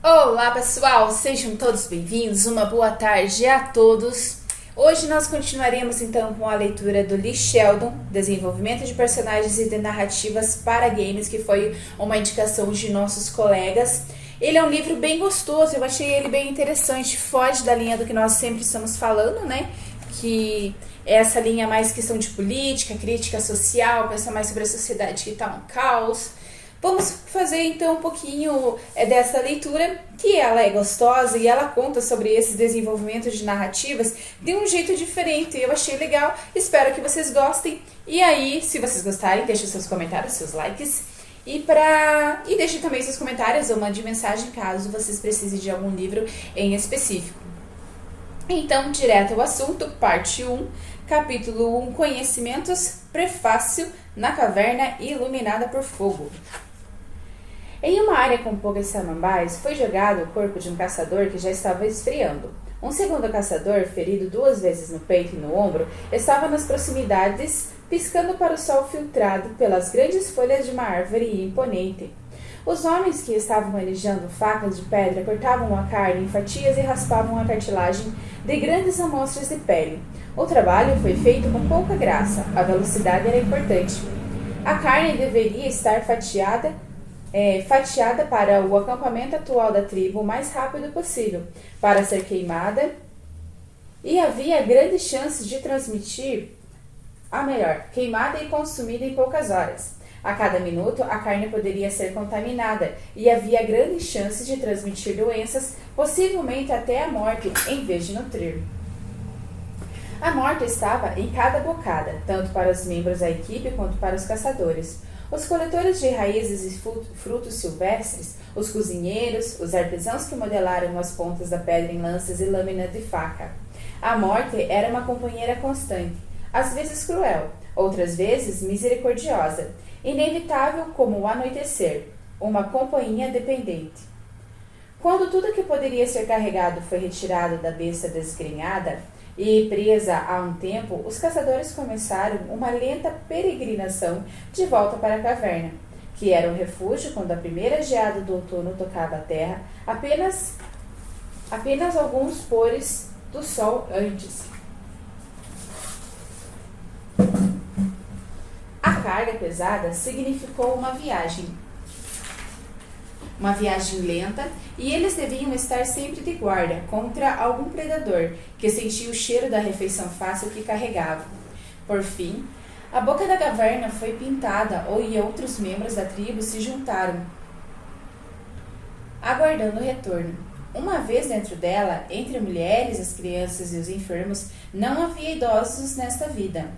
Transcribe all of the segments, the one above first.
Olá pessoal, sejam todos bem-vindos, uma boa tarde a todos. Hoje nós continuaremos então com a leitura do Lee Sheldon, Desenvolvimento de Personagens e de Narrativas para Games, que foi uma indicação de nossos colegas. Ele é um livro bem gostoso, eu achei ele bem interessante, foge da linha do que nós sempre estamos falando, né? Que é essa linha mais questão de política, crítica social, pensar mais sobre a sociedade que está um caos. Vamos fazer então um pouquinho dessa leitura, que ela é gostosa e ela conta sobre esse desenvolvimento de narrativas de um jeito diferente. Eu achei legal, espero que vocês gostem. E aí, se vocês gostarem, deixem seus comentários, seus likes. E deixem também seus comentários ou mande mensagem caso vocês precisem de algum livro em específico. Então, direto ao assunto, parte 1, capítulo 1, Conhecimentos, Prefácio, na Caverna Iluminada por Fogo. Em uma área com poucas samambaias, foi jogado o corpo de um caçador que já estava esfriando. Um segundo caçador, ferido 2 vezes no peito e no ombro, estava nas proximidades, piscando para o sol filtrado pelas grandes folhas de uma árvore imponente. Os homens que estavam manejando facas de pedra cortavam a carne em fatias e raspavam a cartilagem de grandes amostras de pele. O trabalho foi feito com pouca graça, a velocidade era importante. A carne deveria estar fatiada para o acampamento atual da tribo o mais rápido possível, para ser queimada, e havia grandes chances de transmitir a melhor, queimada e consumida em poucas horas. A cada minuto, a carne poderia ser contaminada, e havia grandes chances de transmitir doenças, possivelmente até a morte, em vez de nutrir. A morte estava em cada bocada, tanto para os membros da equipe quanto para os caçadores. Os coletores de raízes e frutos silvestres, os cozinheiros, os artesãos que modelaram as pontas da pedra em lanças e lâminas de faca. A morte era uma companheira constante, às vezes cruel, outras vezes misericordiosa, inevitável como o anoitecer, uma companhia dependente. Quando tudo que poderia ser carregado foi retirado da besta desgrenhada e presa há um tempo, os caçadores começaram uma lenta peregrinação de volta para a caverna, que era um refúgio quando a primeira geada do outono tocava a terra, apenas alguns pores do sol antes. A carga pesada significou uma viagem lenta, e eles deviam estar sempre de guarda contra algum predador que sentia o cheiro da refeição fácil que carregavam. Por fim, a boca da caverna foi pintada e outros membros da tribo se juntaram, aguardando o retorno. Uma vez dentro dela, entre mulheres, as crianças e os enfermos, não havia idosos nesta vida.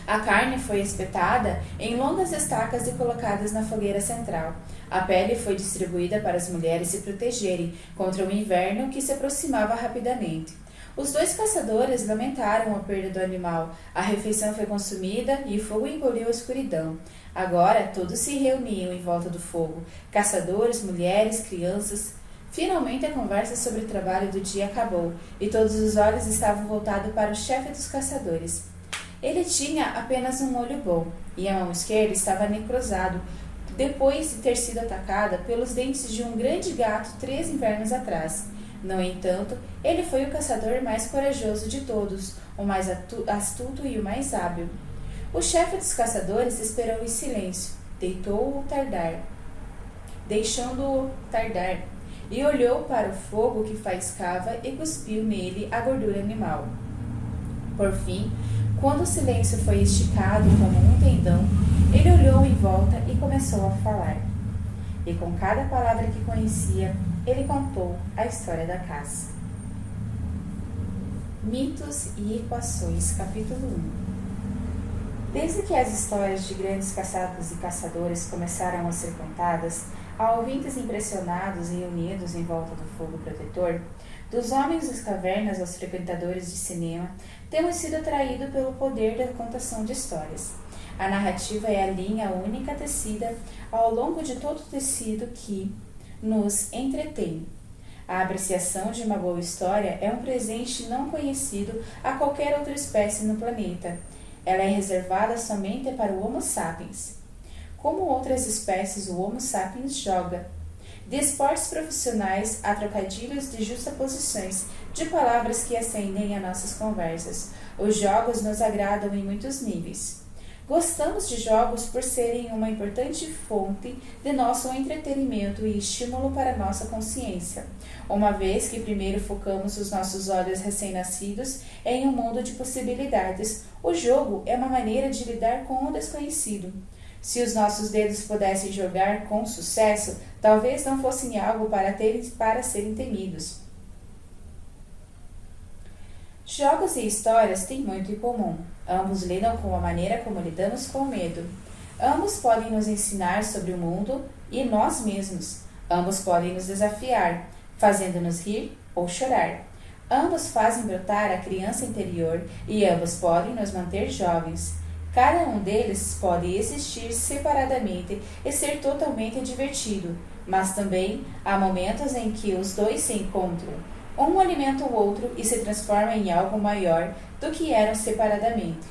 A carne foi espetada em longas estacas e colocadas na fogueira central. A pele foi distribuída para as mulheres se protegerem contra o inverno que se aproximava rapidamente. Os 2 caçadores lamentaram a perda do animal. A refeição foi consumida e o fogo engoliu a escuridão. Agora todos se reuniam em volta do fogo. Caçadores, mulheres, crianças. Finalmente a conversa sobre o trabalho do dia acabou e todos os olhos estavam voltados para o chefe dos caçadores. Ele tinha apenas um olho bom, e a mão esquerda estava necrosado, depois de ter sido atacada pelos dentes de um grande gato 3 invernos atrás. No entanto, ele foi o caçador mais corajoso de todos, o mais astuto e o mais hábil. O chefe dos caçadores esperou em silêncio, deixando-o tardar, e olhou para o fogo que faiscava e cuspiu nele a gordura animal. Por fim, quando o silêncio foi esticado como um tendão, ele olhou em volta e começou a falar. E com cada palavra que conhecia, ele contou a história da caça. Mitos e Equações, capítulo 1. Desde que as histórias de grandes caçados e caçadores começaram a ser contadas, a ouvintes impressionados e unidos em volta do fogo protetor, dos homens das cavernas aos frequentadores de cinema, temos sido atraídos pelo poder da contação de histórias. A narrativa é a linha única tecida ao longo de todo o tecido que nos entretém. A apreciação de uma boa história é um presente não conhecido a qualquer outra espécie no planeta. Ela é reservada somente para o Homo sapiens. Como outras espécies, o Homo sapiens joga. de esportes profissionais a trocadilhos de justaposições de palavras que acendem as nossas conversas. Os jogos nos agradam em muitos níveis. Gostamos de jogos por serem uma importante fonte de nosso entretenimento e estímulo para nossa consciência, uma vez que primeiro focamos os nossos olhos recém-nascidos em um mundo de possibilidades. O jogo é uma maneira de lidar com o desconhecido. Se os nossos dedos pudessem jogar com sucesso, talvez não fossem algo para serem temidos. Jogos e histórias têm muito em comum. Ambos lidam com a maneira como lidamos com o medo. Ambos podem nos ensinar sobre o mundo e nós mesmos. Ambos podem nos desafiar, fazendo-nos rir ou chorar. Ambos fazem brotar a criança interior e ambos podem nos manter jovens. Cada um deles pode existir separadamente e ser totalmente divertido, mas também há momentos em que os dois se encontram. Um alimenta o outro e se transforma em algo maior do que eram separadamente.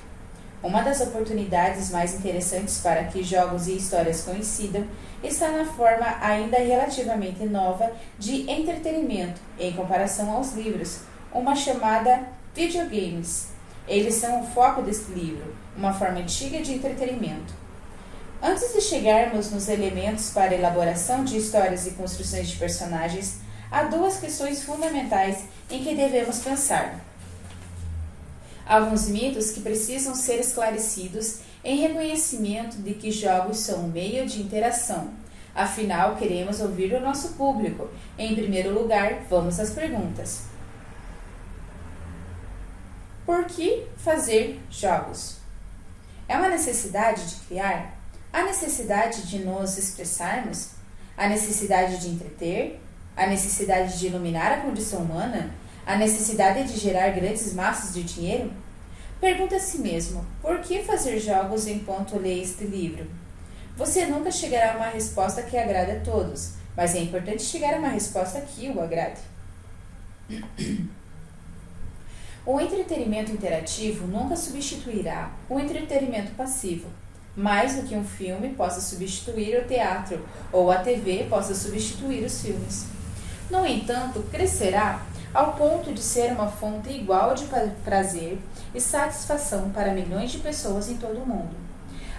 Uma das oportunidades mais interessantes para que jogos e histórias coincidam está na forma ainda relativamente nova de entretenimento em comparação aos livros, uma chamada videogames. Eles são o foco deste livro, uma forma antiga de entretenimento. Antes de chegarmos nos elementos para a elaboração de histórias e construções de personagens, há duas questões fundamentais em que devemos pensar. Alguns mitos que precisam ser esclarecidos em reconhecimento de que jogos são um meio de interação. Afinal, queremos ouvir o nosso público. Em primeiro lugar, vamos às perguntas. Por que fazer jogos? É uma necessidade de criar? A necessidade de nos expressarmos? A necessidade de entreter? A necessidade de iluminar a condição humana? A necessidade de gerar grandes massas de dinheiro? Pergunta a si mesmo, por que fazer jogos enquanto lê este livro? Você nunca chegará a uma resposta que agrade a todos, mas é importante chegar a uma resposta que o agrade. O entretenimento interativo nunca substituirá o entretenimento passivo, mais do que um filme possa substituir o teatro ou a TV possa substituir os filmes. No entanto, crescerá ao ponto de ser uma fonte igual de prazer e satisfação para milhões de pessoas em todo o mundo.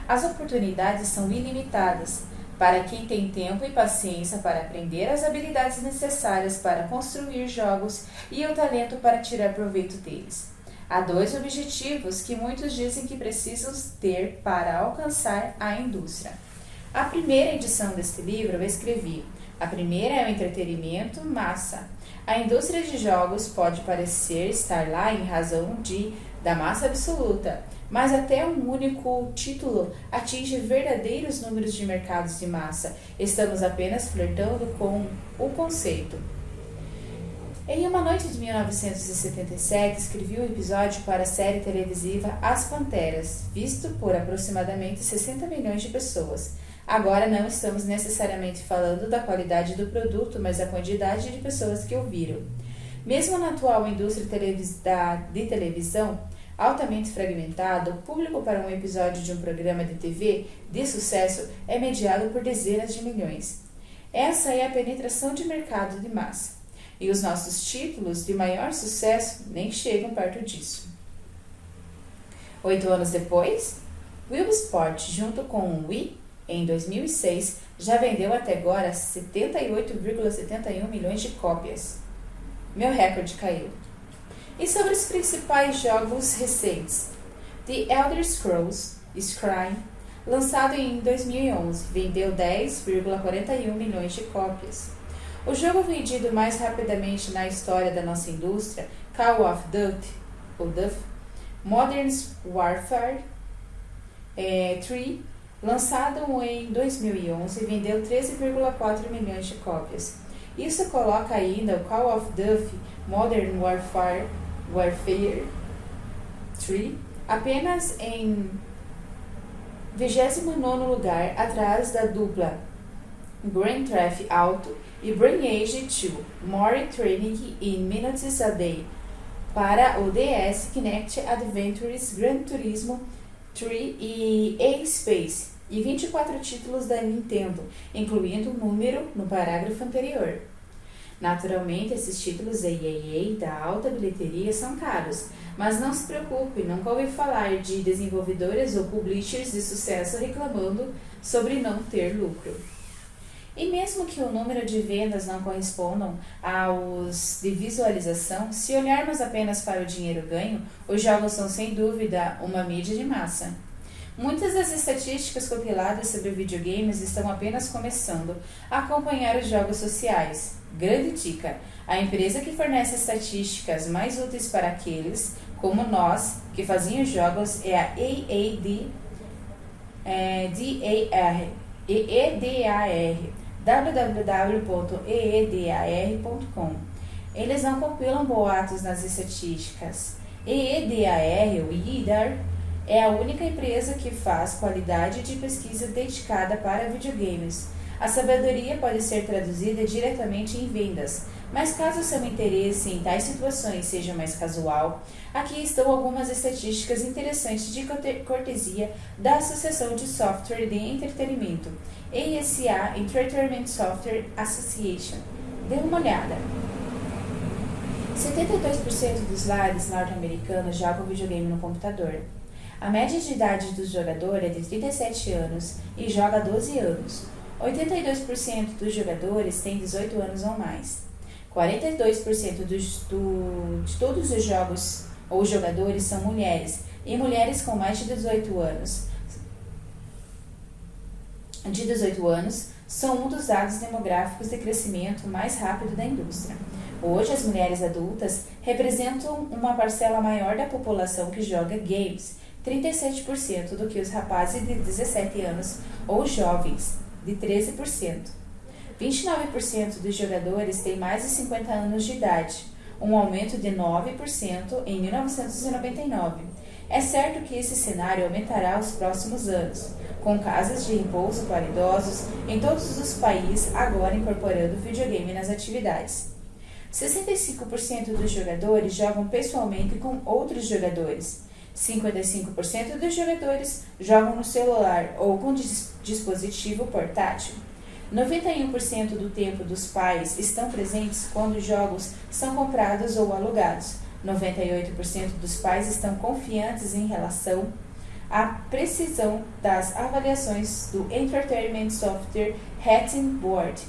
As oportunidades são ilimitadas para quem tem tempo e paciência para aprender as habilidades necessárias para construir jogos e o talento para tirar proveito deles. Há dois objetivos que muitos dizem que precisam ter para alcançar a indústria. A primeira edição deste livro eu escrevi. A primeira é o entretenimento massa. A indústria de jogos pode parecer estar lá em razão da massa absoluta, mas até um único título atinge verdadeiros números de mercados de massa. Estamos apenas flertando com o conceito. Em uma noite de 1977, escrevi um episódio para a série televisiva As Panteras, visto por aproximadamente 60 milhões de pessoas. Agora não estamos necessariamente falando da qualidade do produto, mas da quantidade de pessoas que o viram. Mesmo na atual indústria de televisão, altamente fragmentada, o público para um episódio de um programa de TV de sucesso é mediado por dezenas de milhões. Essa é a penetração de mercado de massa. E os nossos títulos de maior sucesso nem chegam perto disso. 8 anos depois, Wii Sport, junto com o Wii, em 2006, já vendeu até agora 78,71 milhões de cópias. Meu recorde caiu. E sobre os principais jogos recentes? The Elder Scrolls Skyrim, lançado em 2011, vendeu 10,41 milhões de cópias. O jogo vendido mais rapidamente na história da nossa indústria, Call of Duty, Modern Warfare 3, lançado em 2011, vendeu 13,4 milhões de cópias. Isso coloca ainda o Call of Duty Modern Warfare 3 apenas em 29º lugar, atrás da dupla Grand Theft Auto e Brain Age 2, More Training in Minutes a Day, para o DS, Kinect Adventures, Gran Turismo 3 e A-Space, e 24 títulos da Nintendo, incluindo o número no parágrafo anterior. Naturalmente, esses títulos AAA da alta bilheteria são caros, mas não se preocupe, nunca ouvi falar de desenvolvedoras ou publishers de sucesso reclamando sobre não ter lucro. E mesmo que o número de vendas não correspondam aos de visualização, se olharmos apenas para o dinheiro ganho, os jogos são sem dúvida uma mídia de massa. Muitas das estatísticas compiladas sobre videogames estão apenas começando a acompanhar os jogos sociais. Grande dica! A empresa que fornece estatísticas mais úteis para aqueles, como nós, que faziam jogos é a EEDAR, www.eedar.com. Eles não compilam boatos nas estatísticas. EEDAR, ou IDAR, é a única empresa que faz qualidade de pesquisa dedicada para videogames. A sabedoria pode ser traduzida diretamente em vendas, mas caso seu interesse em tais situações seja mais casual, aqui estão algumas estatísticas interessantes de cortesia da Associação de Software de Entretenimento, ASA Entertainment Software Association. Dê uma olhada. 72% dos lares norte-americanos jogam videogame no computador. A média de idade do jogador é de 37 anos e joga há 12 anos. 82% dos jogadores têm 18 anos ou mais. 42% de todos os jogos ou jogadores são mulheres, e mulheres com mais de 18 anos são um dos dados demográficos de crescimento mais rápido da indústria. Hoje, as mulheres adultas representam uma parcela maior da população que joga games, 37% do que os rapazes de 17 anos ou jovens, de 13%. 29% dos jogadores têm mais de 50 anos de idade, um aumento de 9% em 1999. É certo que esse cenário aumentará nos próximos anos, com casas de repouso para idosos em todos os países agora incorporando videogame nas atividades. 65% dos jogadores jogam pessoalmente com outros jogadores. 55% dos jogadores jogam no celular ou com dispositivo portátil. 91% do tempo dos pais estão presentes quando os jogos são comprados ou alugados. 98% dos pais estão confiantes em relação à precisão das avaliações do Entertainment Software Rating Board.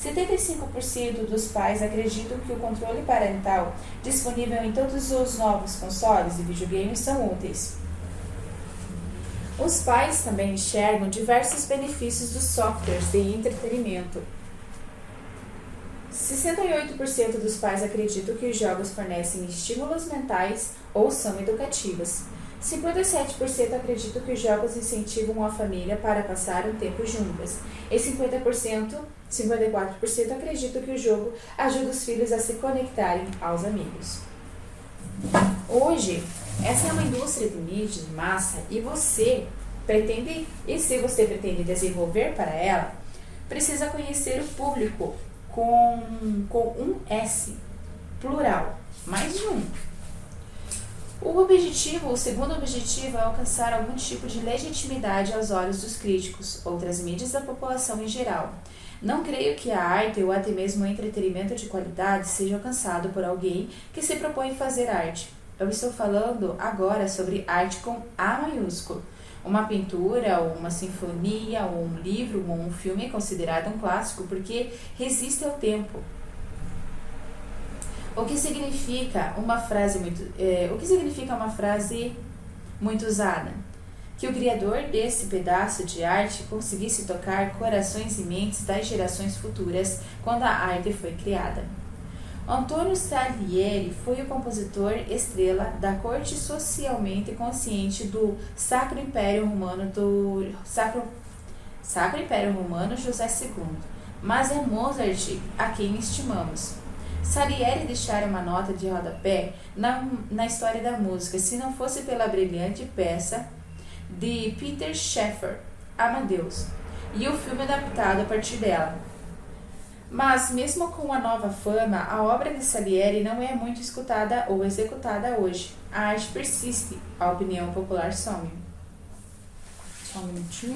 75% dos pais acreditam que o controle parental disponível em todos os novos consoles de videogames são úteis. Os pais também enxergam diversos benefícios dos softwares de entretenimento. 68% dos pais acreditam que os jogos fornecem estímulos mentais ou são educativos. 57% acreditam que os jogos incentivam a família para passar um tempo juntas. E 54% acreditam que o jogo ajuda os filhos a se conectarem aos amigos. Hoje, essa é uma indústria de mídia de massa e se você pretende desenvolver para ela, precisa conhecer o público com um S, plural, mais de um. O segundo objetivo é alcançar algum tipo de legitimidade aos olhos dos críticos, outras mídias da população em geral. Não creio que a arte ou até mesmo o entretenimento de qualidade seja alcançado por alguém que se propõe fazer arte. Eu estou falando agora sobre arte com A maiúsculo. Uma pintura, ou uma sinfonia, ou um livro, ou um filme é considerado um clássico porque resiste ao tempo. O que significa uma frase muito usada? Que o criador desse pedaço de arte conseguisse tocar corações e mentes das gerações futuras quando a arte foi criada. Antônio Salieri foi o compositor estrela da corte socialmente consciente do Sacro Império Romano José II, mas é Mozart a quem estimamos. Salieri deixara uma nota de rodapé na história da música, se não fosse pela brilhante peça de Peter Shaffer, Amadeus, e o filme adaptado a partir dela. Mas, mesmo com a nova fama, a obra de Salieri não é muito escutada ou executada hoje. A arte persiste, a opinião popular some. Só um minutinho.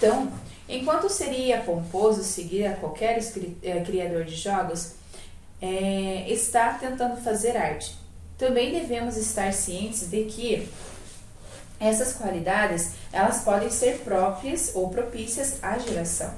Então, enquanto seria pomposo seguir a qualquer criador de jogos, está tentando fazer arte. Também devemos estar cientes de que essas qualidades elas podem ser próprias ou propícias à geração.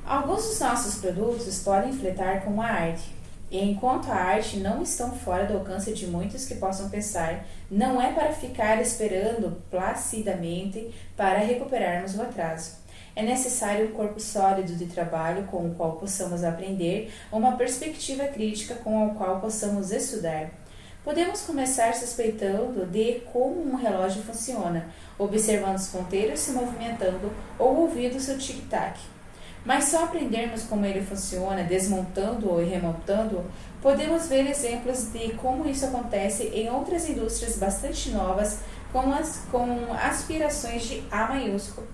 Alguns dos nossos produtos podem flertar com a arte, e enquanto a arte não estão fora do alcance de muitos que possam pensar, não é para ficar esperando placidamente para recuperarmos o atraso. É necessário um corpo sólido de trabalho com o qual possamos aprender, uma perspectiva crítica com a qual possamos estudar. Podemos começar suspeitando de como um relógio funciona, observando os ponteiros se movimentando ou ouvindo seu tic-tac. Mas só aprendermos como ele funciona, desmontando-o e remontando-o, podemos ver exemplos de como isso acontece em outras indústrias bastante novas com aspirações de A maiúsculo.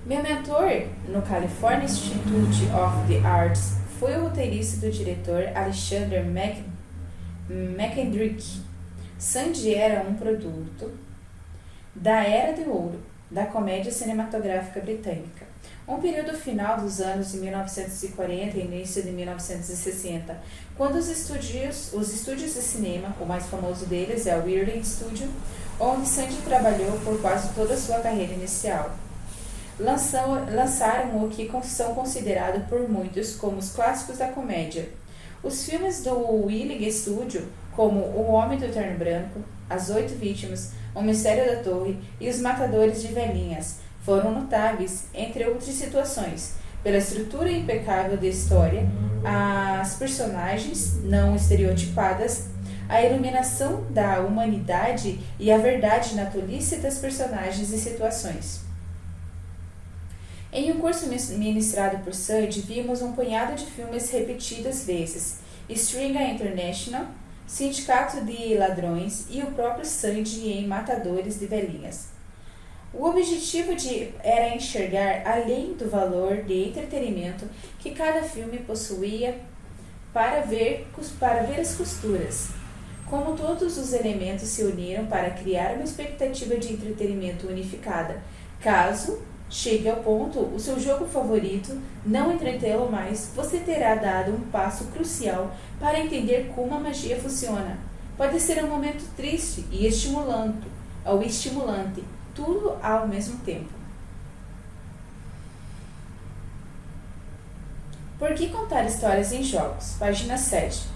Meu mentor no California Institute of the Arts foi o roteirista do diretor Alexander McKendrick. Sandy era um produto da Era de Ouro da comédia cinematográfica britânica, um período final dos anos de 1940 e início de 1960, quando os estúdios de cinema, o mais famoso deles é o Ealing Studio, onde Sandy trabalhou por quase toda a sua carreira inicial. Lançaram o que são considerados por muitos como os clássicos da comédia. Os filmes do Ealing Studio, como O Homem do Terno Branco, As 8 Vítimas, O Mistério da Torre e Os Matadores de Velhinhas, foram notáveis, entre outras situações, pela estrutura impecável da história, as personagens não estereotipadas, a iluminação da humanidade e a verdade na tolice das personagens e situações. Em um curso ministrado por Sandy, vimos um punhado de filmes repetidas vezes: Stringer International, Sindicato de Ladrões e o próprio Sandy em Matadores de Velhinhas. O objetivo era enxergar além do valor de entretenimento que cada filme possuía para ver as costuras. Como todos os elementos se uniram para criar uma expectativa de entretenimento unificada. Caso chegue ao ponto, o seu jogo favorito, não entretê-lo mais, você terá dado um passo crucial para entender como a magia funciona. Pode ser um momento triste e estimulante, tudo ao mesmo tempo. Por que contar histórias em jogos? Página 7.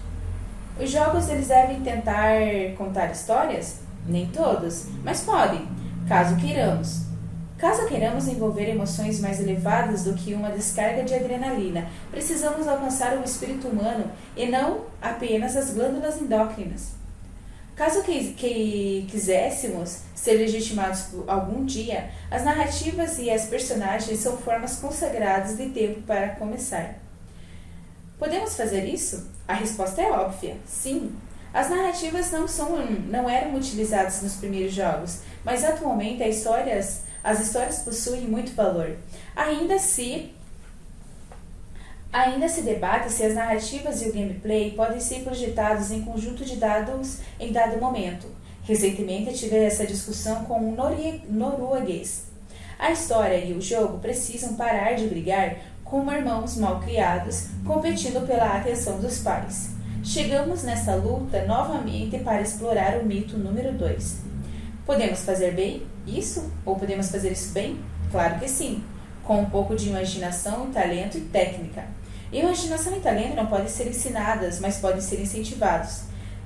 Os jogos eles devem tentar contar histórias? Nem todos, mas podem, caso queiramos. Caso queiramos envolver emoções mais elevadas do que uma descarga de adrenalina, precisamos alcançar o espírito humano e não apenas as glândulas endócrinas. Caso quiséssemos ser legitimados por algum dia, as narrativas e as personagens são formas consagradas de tempo para começar. Podemos fazer isso? A resposta é óbvia, sim. As narrativas não eram utilizadas nos primeiros jogos, mas atualmente as histórias possuem muito valor. Ainda se debate se as narrativas e o gameplay podem ser projetados em conjunto de dados em dado momento. Recentemente tive essa discussão com um norueguês. A história e o jogo precisam parar de brigar como irmãos mal criados, competindo pela atenção dos pais. Chegamos nessa luta novamente para explorar o mito número 2. Podemos fazer bem isso? Ou podemos fazer isso bem? Claro que sim, com um pouco de imaginação, talento e técnica. Imaginação e talento não podem ser ensinadas, mas podem ser incentivados.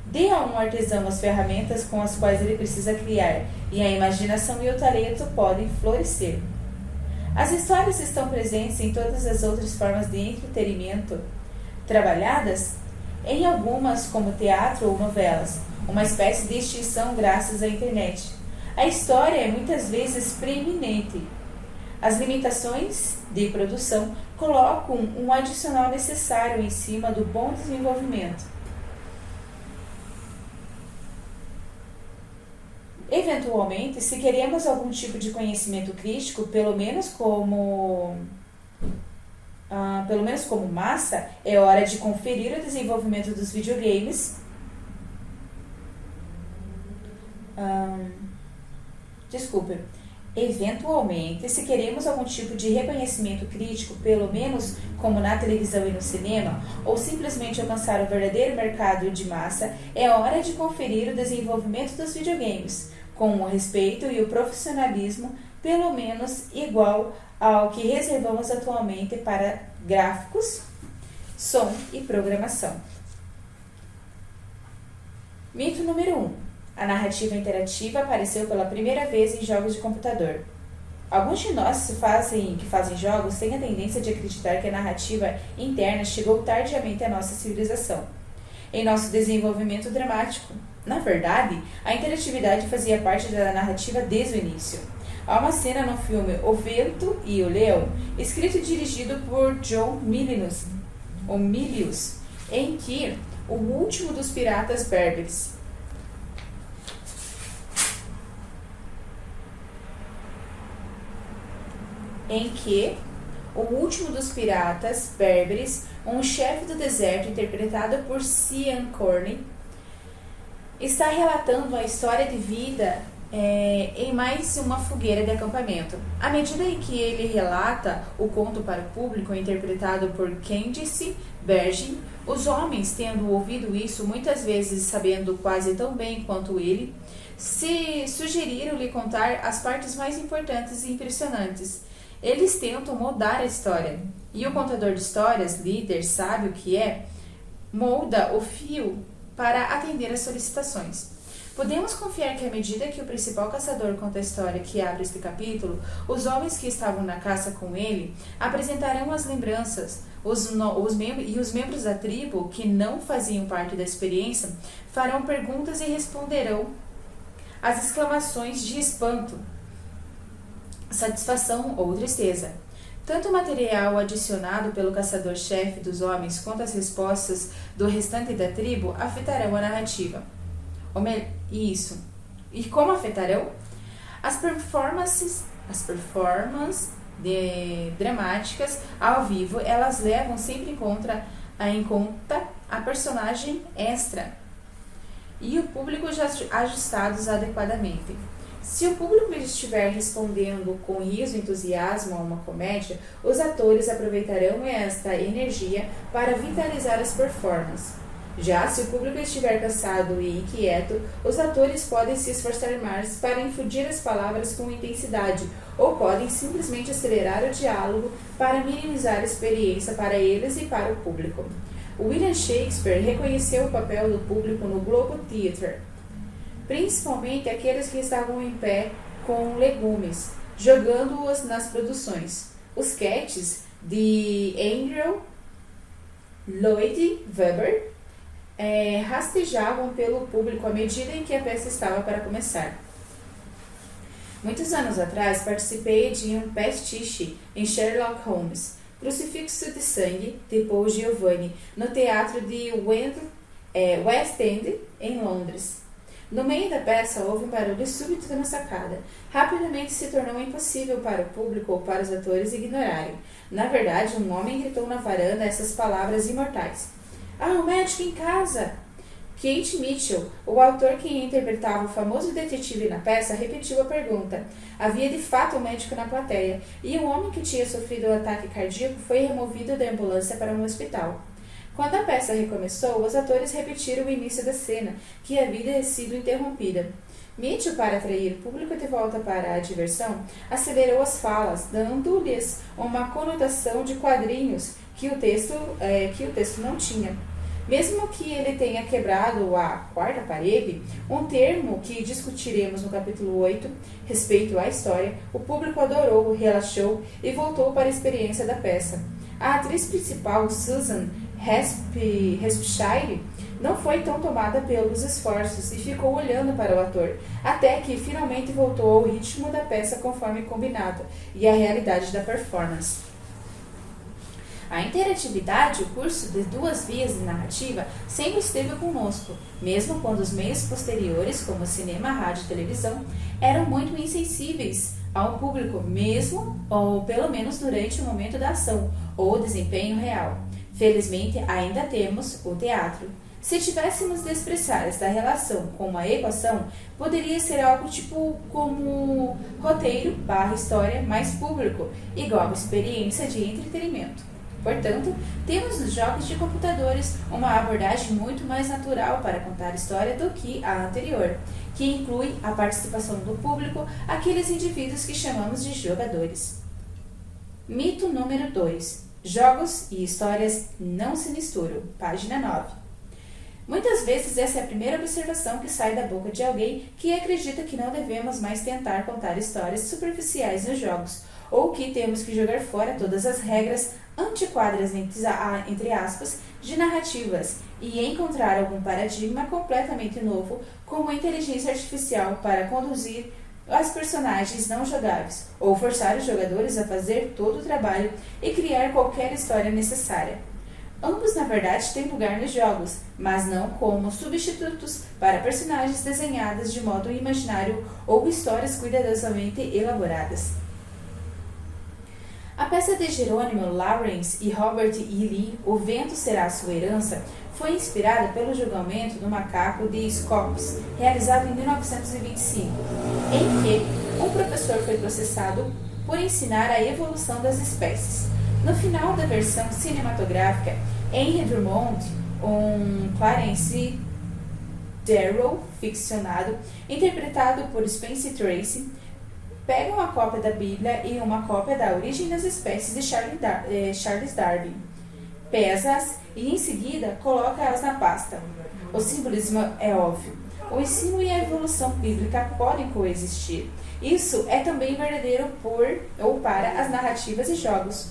Dê a um artesão as ferramentas com as quais ele precisa criar, e a imaginação e o talento podem florescer. As histórias estão presentes em todas as outras formas de entretenimento trabalhadas, em algumas como teatro ou novelas, uma espécie de extinção graças à internet. A história é muitas vezes preeminente. As limitações de produção colocam um adicional necessário em cima do bom desenvolvimento. Eventualmente, se queremos algum tipo de conhecimento crítico, pelo menos como massa, é hora de conferir o desenvolvimento dos videogames. Eventualmente, se queremos algum tipo de reconhecimento crítico, pelo menos como na televisão e no cinema, ou simplesmente alcançar o verdadeiro mercado de massa, é hora de conferir o desenvolvimento dos videogames, com o respeito e o profissionalismo pelo menos igual ao que reservamos atualmente para gráficos, som e programação. Mito número 1. A narrativa interativa apareceu pela primeira vez em jogos de computador. Alguns de nós que fazem jogos têm a tendência de acreditar que a narrativa interna chegou tardiamente à nossa civilização, em nosso desenvolvimento dramático. Na verdade, a interatividade fazia parte da narrativa desde o início. Há uma cena no filme O Vento e o Leão, escrito e dirigido por John Milius, em que o último dos piratas berberes um chefe do deserto interpretado por Sean Connery, está relatando a história de vida em mais uma fogueira de acampamento. À medida em que ele relata o conto para o público, interpretado por Candice Bergen, os homens, tendo ouvido isso, muitas vezes sabendo quase tão bem quanto ele, se sugeriram-lhe contar as partes mais importantes e impressionantes. Eles tentam moldar a história, e o contador de histórias, líder sábio que é, molda o fio para atender às solicitações. Podemos confiar que à medida que o principal caçador conta a história que abre este capítulo, os homens que estavam na caça com ele apresentarão as lembranças, e os membros da tribo que não faziam parte da experiência farão perguntas e responderão às exclamações de espanto, satisfação ou tristeza. Tanto o material adicionado pelo caçador-chefe dos homens quanto as respostas do restante da tribo afetarão a narrativa. E como afetarão? As performances dramáticas ao vivo, elas levam sempre em conta a personagem extra e o público já ajustados adequadamente. Se o público estiver respondendo com riso e entusiasmo a uma comédia, os atores aproveitarão esta energia para vitalizar as performances. Já se o público estiver cansado e inquieto, os atores podem se esforçar mais para infundir as palavras com intensidade, ou podem simplesmente acelerar o diálogo para minimizar a experiência para eles e para o público. William Shakespeare reconheceu o papel do público no Globe Theatre, principalmente aqueles que estavam em pé com legumes, jogando-os nas produções. Os sketches de Andrew Lloyd Webber rastejavam pelo público à medida em que a peça estava para começar. Muitos anos atrás, participei de um pastiche em Sherlock Holmes, Crucifixo de Sangue, de Paul Giovanni, no teatro de West End, em Londres. No meio da peça, houve um barulho súbito na sacada. Rapidamente se tornou impossível para o público ou para os atores ignorarem. Na verdade, um homem gritou na varanda essas palavras imortais: "Ah, o médico em casa!" Kate Mitchell, o autor que interpretava o famoso detetive na peça, repetiu a pergunta. Havia de fato um médico na plateia, e um homem que tinha sofrido um ataque cardíaco foi removido da ambulância para um hospital. Quando a peça recomeçou, os atores repetiram o início da cena, que havia sido interrompida. Mitchell, para atrair o público de volta para a diversão, acelerou as falas, dando-lhes uma conotação de quadrinhos que o texto não tinha. Mesmo que ele tenha quebrado a quarta parede, um termo que discutiremos no capítulo 8, respeito à história, o público adorou, relaxou e voltou para a experiência da peça. A atriz principal, Susan Hampshire, não foi tão tomada pelos esforços e ficou olhando para o ator, até que finalmente voltou ao ritmo da peça conforme combinado e à realidade da performance. A interatividade, o curso de duas vias de narrativa, sempre esteve conosco, mesmo quando os meios posteriores, como cinema, rádio e televisão, eram muito insensíveis ao público, mesmo ou pelo menos durante o momento da ação ou desempenho real. Felizmente, ainda temos o teatro. Se tivéssemos de expressar esta relação com uma equação, poderia ser algo tipo como roteiro barra história mais público, igual experiência de entretenimento. Portanto, temos nos jogos de computadores uma abordagem muito mais natural para contar história do que a anterior, que inclui a participação do público, aqueles indivíduos que chamamos de jogadores. Mito número 2. Jogos e histórias não se misturam. Página 9. Muitas vezes essa é a primeira observação que sai da boca de alguém que acredita que não devemos mais tentar contar histórias superficiais nos jogos, ou que temos que jogar fora todas as regras antiquadas, entre aspas, de narrativas e encontrar algum paradigma completamente novo, como a inteligência artificial para conduzir as personagens não jogáveis, ou forçar os jogadores a fazer todo o trabalho e criar qualquer história necessária. Ambos, na verdade, têm lugar nos jogos, mas não como substitutos para personagens desenhados de modo imaginário ou histórias cuidadosamente elaboradas. A peça de Jerônimo Lawrence e Robert E. Lee, O Vento Será Sua Herança, foi inspirada pelo julgamento do macaco de Scopes, realizado em 1925, em que um professor foi processado por ensinar a evolução das espécies. No final da versão cinematográfica, Henry Drummond, um Clarence Darrow ficcionado, interpretado por Spence Tracy, pega uma cópia da Bíblia e uma cópia da Origem das Espécies de Charles Darwin, pesa-as e em seguida coloca-as na pasta. O simbolismo é óbvio. O ensino e a evolução bíblica podem coexistir. Isso é também verdadeiro para as narrativas e jogos.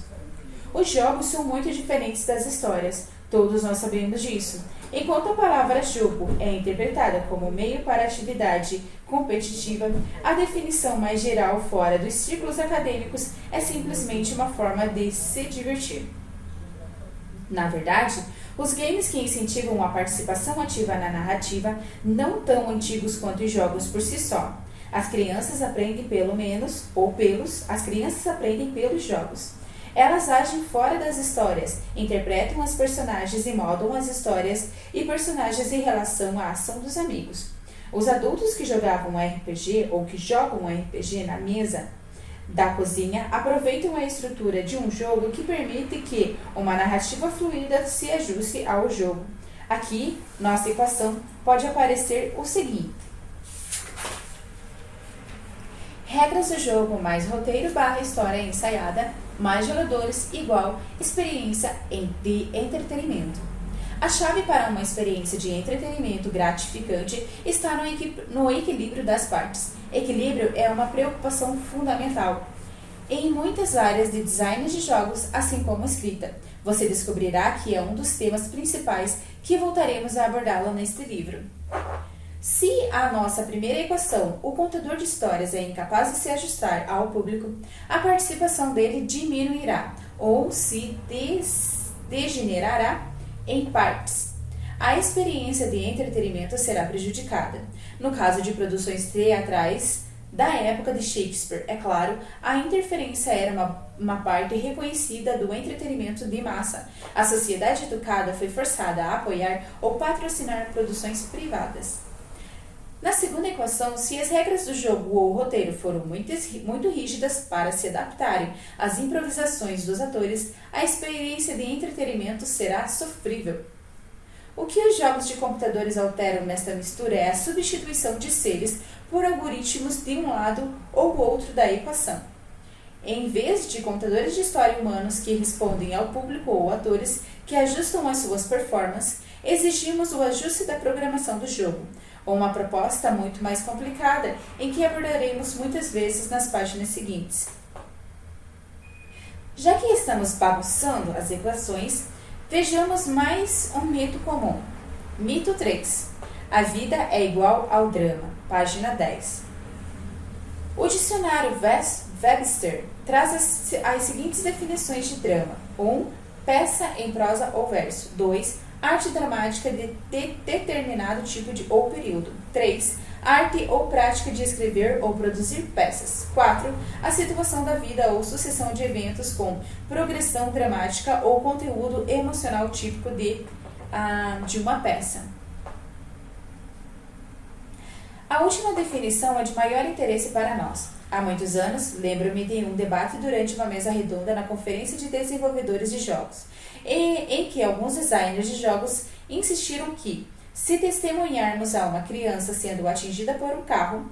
Os jogos são muito diferentes das histórias, todos nós sabemos disso. Enquanto a palavra jogo é interpretada como meio para atividade competitiva, a definição mais geral fora dos círculos acadêmicos é simplesmente uma forma de se divertir. Na verdade, os games que incentivam a participação ativa na narrativa não tão antigos quanto os jogos por si só. As crianças aprendem as crianças aprendem pelos jogos. Elas agem fora das histórias, interpretam as personagens e moldam as histórias e personagens em relação à ação dos amigos. Os adultos que jogavam RPG ou que jogam RPG na mesa da cozinha aproveitam a estrutura de um jogo que permite que uma narrativa fluida se ajuste ao jogo. Aqui, nossa equação pode aparecer o seguinte: regras do jogo mais roteiro barra história ensaiada mais jogadores igual experiência de entretenimento. A chave para uma experiência de entretenimento gratificante está no equilíbrio das partes. Equilíbrio é uma preocupação fundamental em muitas áreas de design de jogos, assim como escrita. Você descobrirá que é um dos temas principais que voltaremos a abordá-lo neste livro. Se a nossa primeira equação, o contador de histórias, é incapaz de se ajustar ao público, a participação dele diminuirá ou se degenerará em partes. A experiência de entretenimento será prejudicada. No caso de produções teatrais da época de Shakespeare, é claro, a interferência era uma parte reconhecida do entretenimento de massa. A sociedade educada foi forçada a apoiar ou patrocinar produções privadas. Na segunda equação, se as regras do jogo ou roteiro foram muito rígidas para se adaptarem às improvisações dos atores, a experiência de entretenimento será sofrível. O que os jogos de computadores alteram nesta mistura é a substituição de seres por algoritmos de um lado ou outro da equação. Em vez de contadores de história humanos que respondem ao público ou atores que ajustam as suas performances, exigimos o ajuste da programação do jogo, uma proposta muito mais complicada, em que abordaremos muitas vezes nas páginas seguintes. Já que estamos bagunçando as equações, vejamos mais um mito comum. Mito 3. A vida é igual ao drama. Página 10. O dicionário Webster traz as seguintes definições de drama. 1. Peça em prosa ou verso. 2. Arte dramática de determinado tipo ou período. 3. Arte ou prática de escrever ou produzir peças. 4. A situação da vida ou sucessão de eventos com progressão dramática ou conteúdo emocional típico de de uma peça. A última definição é de maior interesse para nós. Há muitos anos, lembro-me de um debate durante uma mesa redonda na Conferência de Desenvolvedores de Jogos, em que alguns designers de jogos insistiram que, se testemunharmos a uma criança sendo atingida por um carro,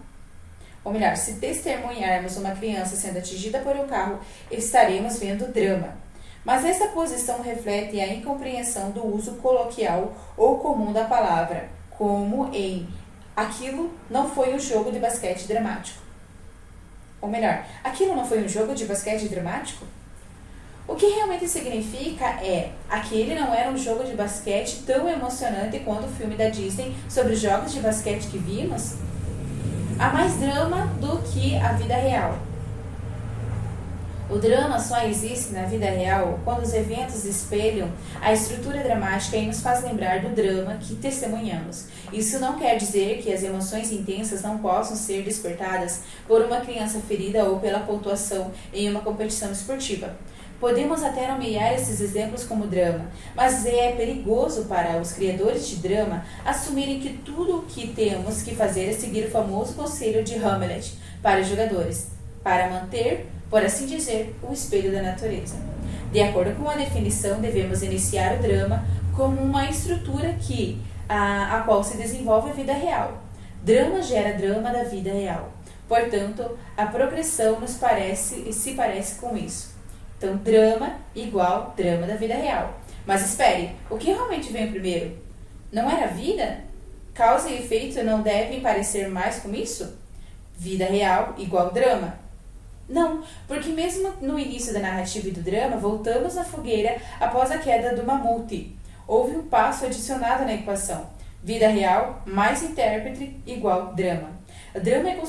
ou melhor, se testemunharmos uma criança sendo atingida por um carro, estaremos vendo drama. Mas essa posição reflete a incompreensão do uso coloquial ou comum da palavra, como em aquilo não foi um jogo de basquete dramático. Ou melhor, aquilo não foi um jogo de basquete dramático? O que realmente significa é, aquele não era um jogo de basquete tão emocionante quanto o filme da Disney sobre os jogos de basquete que vimos? Há mais drama do que a vida real. O drama só existe na vida real quando os eventos espelham a estrutura dramática e nos faz lembrar do drama que testemunhamos. Isso não quer dizer que as emoções intensas não possam ser despertadas por uma criança ferida ou pela pontuação em uma competição esportiva. Podemos até nomear esses exemplos como drama, mas é perigoso para os criadores de drama assumirem que tudo o que temos que fazer é seguir o famoso conselho de Hamlet para os jogadores, para manter, por assim dizer, o espelho da natureza. De acordo com a definição, devemos iniciar o drama como uma estrutura a qual se desenvolve a vida real. Drama gera drama da vida real. Portanto, a progressão se parece com isso. Então, drama igual drama da vida real. Mas espere, o que realmente vem primeiro? Não era vida? Causa e efeito não devem parecer mais com isso? Vida real igual drama? Não, porque mesmo no início da narrativa e do drama, voltamos na fogueira após a queda do mamute. Houve um passo adicionado na equação. Vida real mais intérprete igual drama. O drama é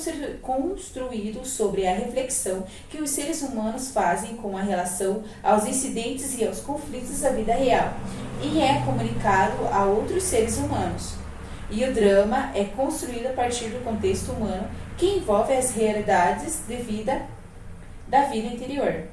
construído sobre a reflexão que os seres humanos fazem com a relação aos incidentes e aos conflitos da vida real e é comunicado a outros seres humanos. E o drama é construído a partir do contexto humano que envolve as realidades da vida interior.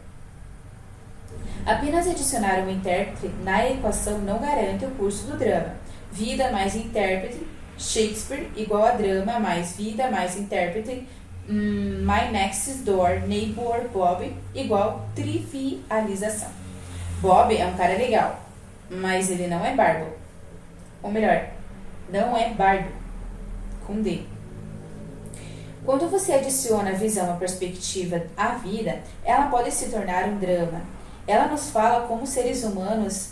Apenas adicionar um intérprete na equação não garante o curso do drama. Vida mais intérprete, Shakespeare igual a drama mais vida mais intérprete, My Next Door Neighbor Bob igual trivialização. Bob é um cara legal, mas ele não é bardo. Ou melhor, não é bardo, com D. Quando você adiciona a visão, a perspectiva à vida, ela pode se tornar um drama. Ela nos fala como seres humanos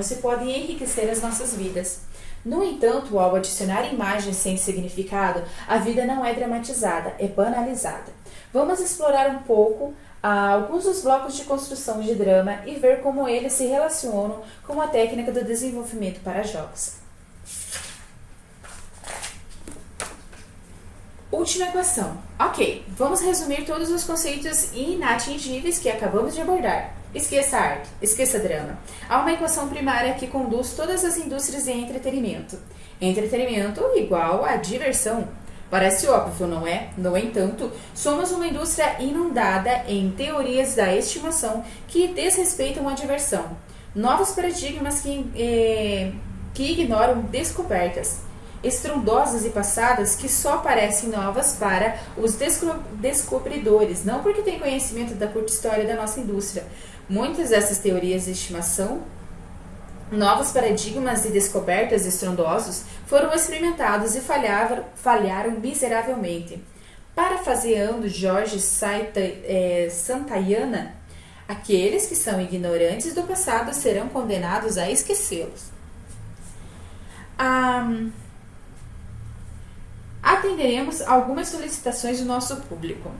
se podem enriquecer as nossas vidas. No entanto, ao adicionar imagens sem significado, a vida não é dramatizada, é banalizada. Vamos explorar um pouco alguns dos blocos de construção de drama e ver como eles se relacionam com a técnica do desenvolvimento para jogos. Última equação. Ok, vamos resumir todos os conceitos inatingíveis que acabamos de abordar. Esqueça arte, esqueça drama. Há uma equação primária que conduz todas as indústrias em entretenimento. Entretenimento igual a diversão. Parece óbvio, não é? No entanto, somos uma indústria inundada em teorias da estimação que desrespeitam a diversão. Novos paradigmas que ignoram descobertas estrondosas e passadas que só parecem novas para os descobridores, não porque têm conhecimento da curta história da nossa indústria. Muitas dessas teorias de estimação, novos paradigmas e descobertas estrondosos foram experimentados e falharam miseravelmente. Parafraseando Jorge Santayana, aqueles que são ignorantes do passado serão condenados a esquecê-los. Atenderemos algumas solicitações do nosso público.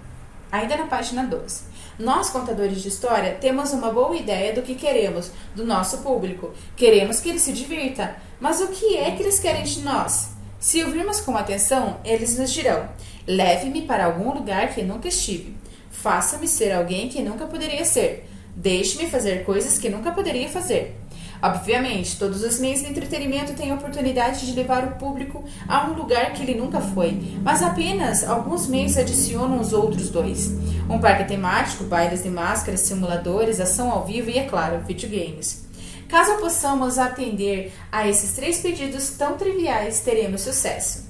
Ainda na página 12. Nós, contadores de história, temos uma boa ideia do que queremos do nosso público. Queremos que ele se divirta. Mas o que é que eles querem de nós? Se ouvirmos com atenção, eles nos dirão: leve-me para algum lugar que nunca estive. Faça-me ser alguém que nunca poderia ser. Deixe-me fazer coisas que nunca poderia fazer. Obviamente, todos os meios de entretenimento têm a oportunidade de levar o público a um lugar que ele nunca foi, mas apenas alguns meios adicionam os outros dois. Um parque temático, bailes de máscaras, simuladores, ação ao vivo e, é claro, videogames. Caso possamos atender a esses 3 pedidos tão triviais, teremos sucesso.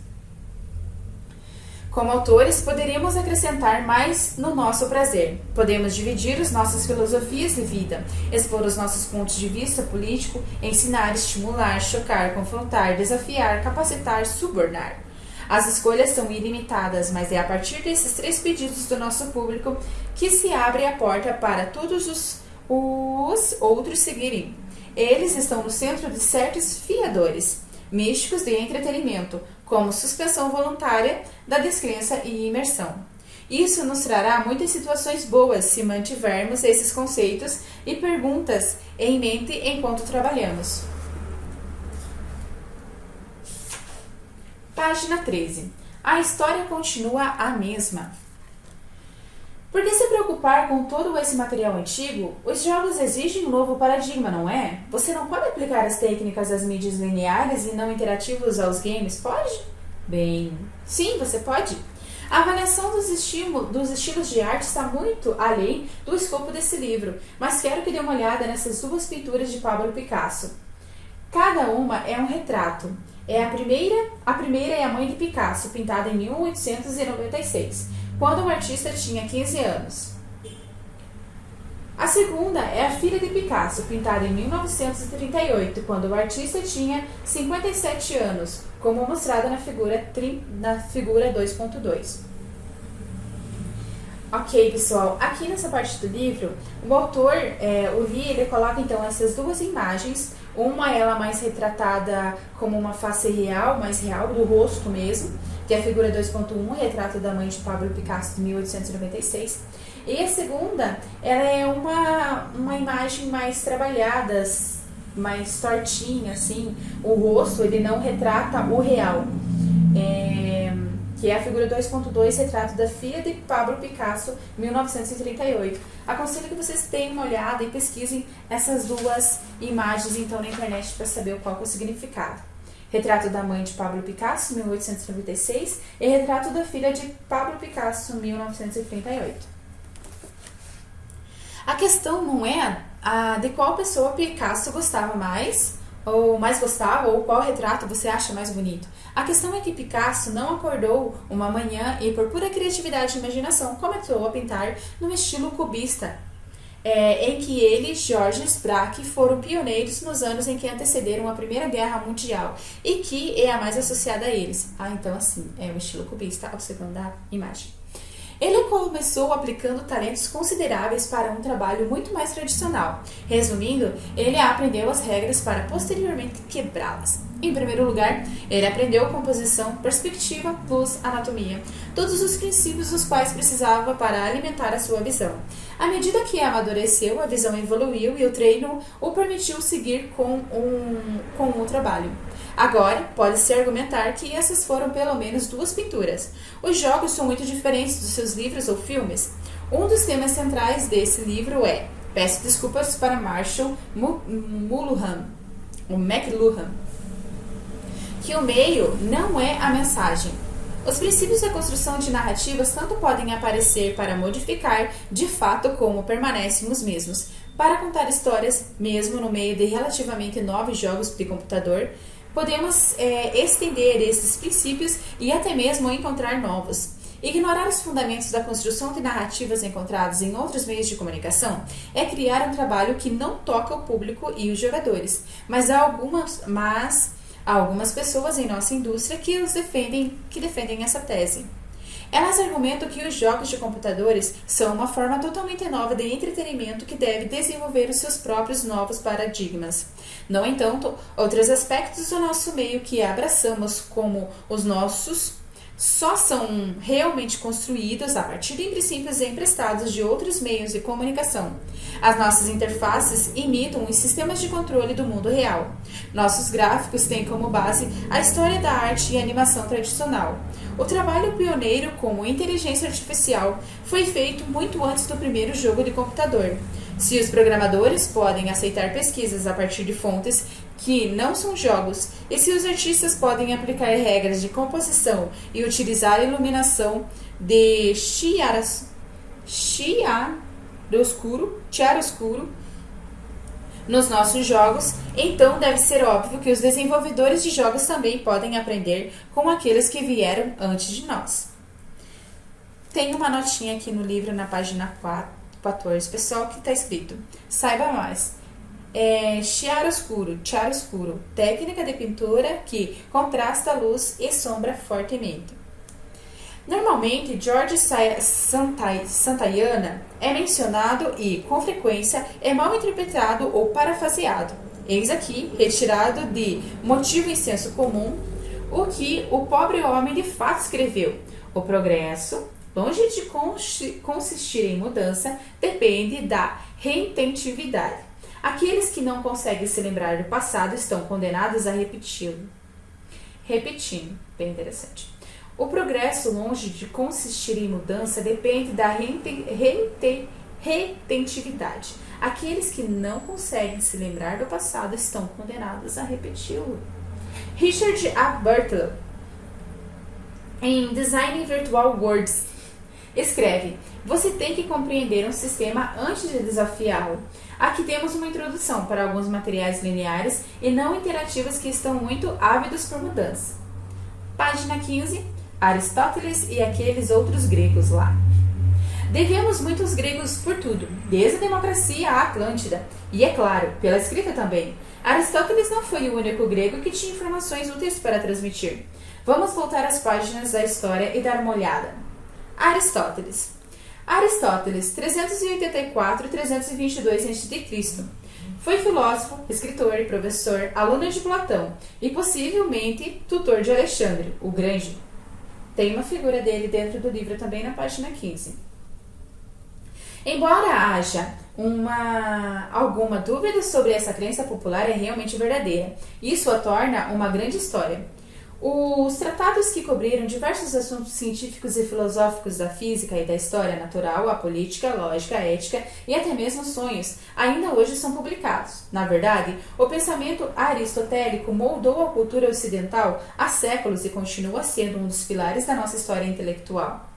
Como autores, poderíamos acrescentar mais no nosso prazer. Podemos dividir as nossas filosofias de vida, expor os nossos pontos de vista político, ensinar, estimular, chocar, confrontar, desafiar, capacitar, subornar. As escolhas são ilimitadas, mas é a partir desses 3 pedidos do nosso público que se abre a porta para todos os outros seguirem. Eles estão no centro de certos fiadores místicos de entretenimento, como suspensão voluntária da descrença e imersão. Isso nos trará muitas situações boas se mantivermos esses conceitos e perguntas em mente enquanto trabalhamos. Página 13. A história continua a mesma. Por que se preocupar com todo esse material antigo? Os jogos exigem um novo paradigma, não é? Você não pode aplicar as técnicas das mídias lineares e não interativos aos games, pode? Bem, sim, você pode. A avaliação dos estilos de arte está muito além do escopo desse livro, mas quero que dê uma olhada nessas 2 pinturas de Pablo Picasso. Cada uma é um retrato. A primeira é a mãe de Picasso, pintada em 1896. Quando o artista tinha 15 anos. A segunda é a filha de Picasso, pintada em 1938, quando o artista tinha 57 anos, como mostrado na figura 2.2. Ok, pessoal, aqui nessa parte do livro, o autor, o Lee, ele coloca então essas 2 imagens, uma ela mais retratada como uma face real, mais real, do rosto mesmo, que é a figura 2.1, retrato da mãe de Pablo Picasso de 1896. E a segunda, ela é uma imagem mais trabalhada, mais tortinha, assim. O rosto, ele não retrata o real. Que é a figura 2.2, retrato da filha de Pablo Picasso, 1938. Aconselho que vocês tenham uma olhada e pesquisem essas 2 imagens então na internet para saber qual é o significado. Retrato da mãe de Pablo Picasso, 1896, e retrato da filha de Pablo Picasso, 1938. A questão não é de qual pessoa Picasso gostava mais, ou qual retrato você acha mais bonito. A questão é que Picasso não acordou uma manhã e, por pura criatividade e imaginação, começou a pintar no estilo cubista, em que ele e Georges Braque foram pioneiros nos anos em que antecederam a Primeira Guerra Mundial e que é a mais associada a eles. Então assim, é o estilo cubista, observando a imagem. Ele começou aplicando talentos consideráveis para um trabalho muito mais tradicional. Resumindo, ele aprendeu as regras para posteriormente quebrá-las. Em primeiro lugar, ele aprendeu composição, perspectiva, luz, anatomia, todos os princípios dos quais precisava para alimentar a sua visão. À medida que amadureceu, a visão evoluiu e o treino o permitiu seguir com o trabalho. Agora, pode-se argumentar que essas foram pelo menos 2 pinturas. Os jogos são muito diferentes dos seus livros ou filmes. Um dos temas centrais desse livro é, peço desculpas para Marshall McLuhan, que o meio não é a mensagem. Os princípios da construção de narrativas tanto podem aparecer para modificar, de fato, como permanecem os mesmos. Para contar histórias, mesmo no meio de relativamente novos jogos de computador, podemos estender esses princípios e até mesmo encontrar novos. Ignorar os fundamentos da construção de narrativas encontrados em outros meios de comunicação é criar um trabalho que não toca o público e os jogadores, mas há algumas pessoas em nossa indústria que defendem essa tese. Elas argumentam que os jogos de computadores são uma forma totalmente nova de entretenimento que deve desenvolver os seus próprios novos paradigmas. No entanto, outros aspectos do nosso meio que abraçamos como os nossos só são realmente construídos a partir de princípios emprestados de outros meios de comunicação. As nossas interfaces imitam os sistemas de controle do mundo real. Nossos gráficos têm como base a história da arte e animação tradicional. O trabalho pioneiro como inteligência artificial foi feito muito antes do primeiro jogo de computador. Se os programadores podem aceitar pesquisas a partir de fontes que não são jogos, e se os artistas podem aplicar regras de composição e utilizar a iluminação de chiaroscuro, nos nossos jogos, então deve ser óbvio que os desenvolvedores de jogos também podem aprender com aqueles que vieram antes de nós. Tem uma notinha aqui no livro, na página 14, pessoal, que está escrito: saiba mais. Chiaroscuro, técnica de pintura que contrasta luz e sombra fortemente. Normalmente, George Santayana é mencionado e, com frequência, é mal interpretado ou parafraseado. Eis aqui, retirado de Motivo em Senso Comum, o que o pobre homem de fato escreveu. O progresso, longe de consistir em mudança, depende da reintentividade. Aqueles que não conseguem se lembrar do passado estão condenados a repeti-lo. Repetindo, bem interessante. O progresso, longe de consistir em mudança, depende da retentividade. Aqueles que não conseguem se lembrar do passado estão condenados a repeti-lo. Richard A. Burtlow, em Designing Virtual Worlds, escreve: você tem que compreender um sistema antes de desafiá-lo. Aqui temos uma introdução para alguns materiais lineares e não interativos que estão muito ávidos por mudança. Página 15. Aristóteles e aqueles outros gregos lá. Devemos muito aos gregos por tudo, desde a democracia à Atlântida, e é claro, pela escrita também. Aristóteles não foi o único grego que tinha informações úteis para transmitir. Vamos voltar às páginas da história e dar uma olhada. Aristóteles, 384 e 322 a.C. Foi filósofo, escritor e professor, aluno de Platão e possivelmente tutor de Alexandre, o Grande. Tem uma figura dele dentro do livro também na página 15. Embora haja alguma dúvida sobre essa crença popular, é realmente verdadeira. Isso a torna uma grande história. Os tratados que cobriram diversos assuntos científicos e filosóficos da física e da história natural, a política, a lógica, a ética e até mesmo os sonhos, ainda hoje são publicados. Na verdade, o pensamento aristotélico moldou a cultura ocidental há séculos e continua sendo um dos pilares da nossa história intelectual.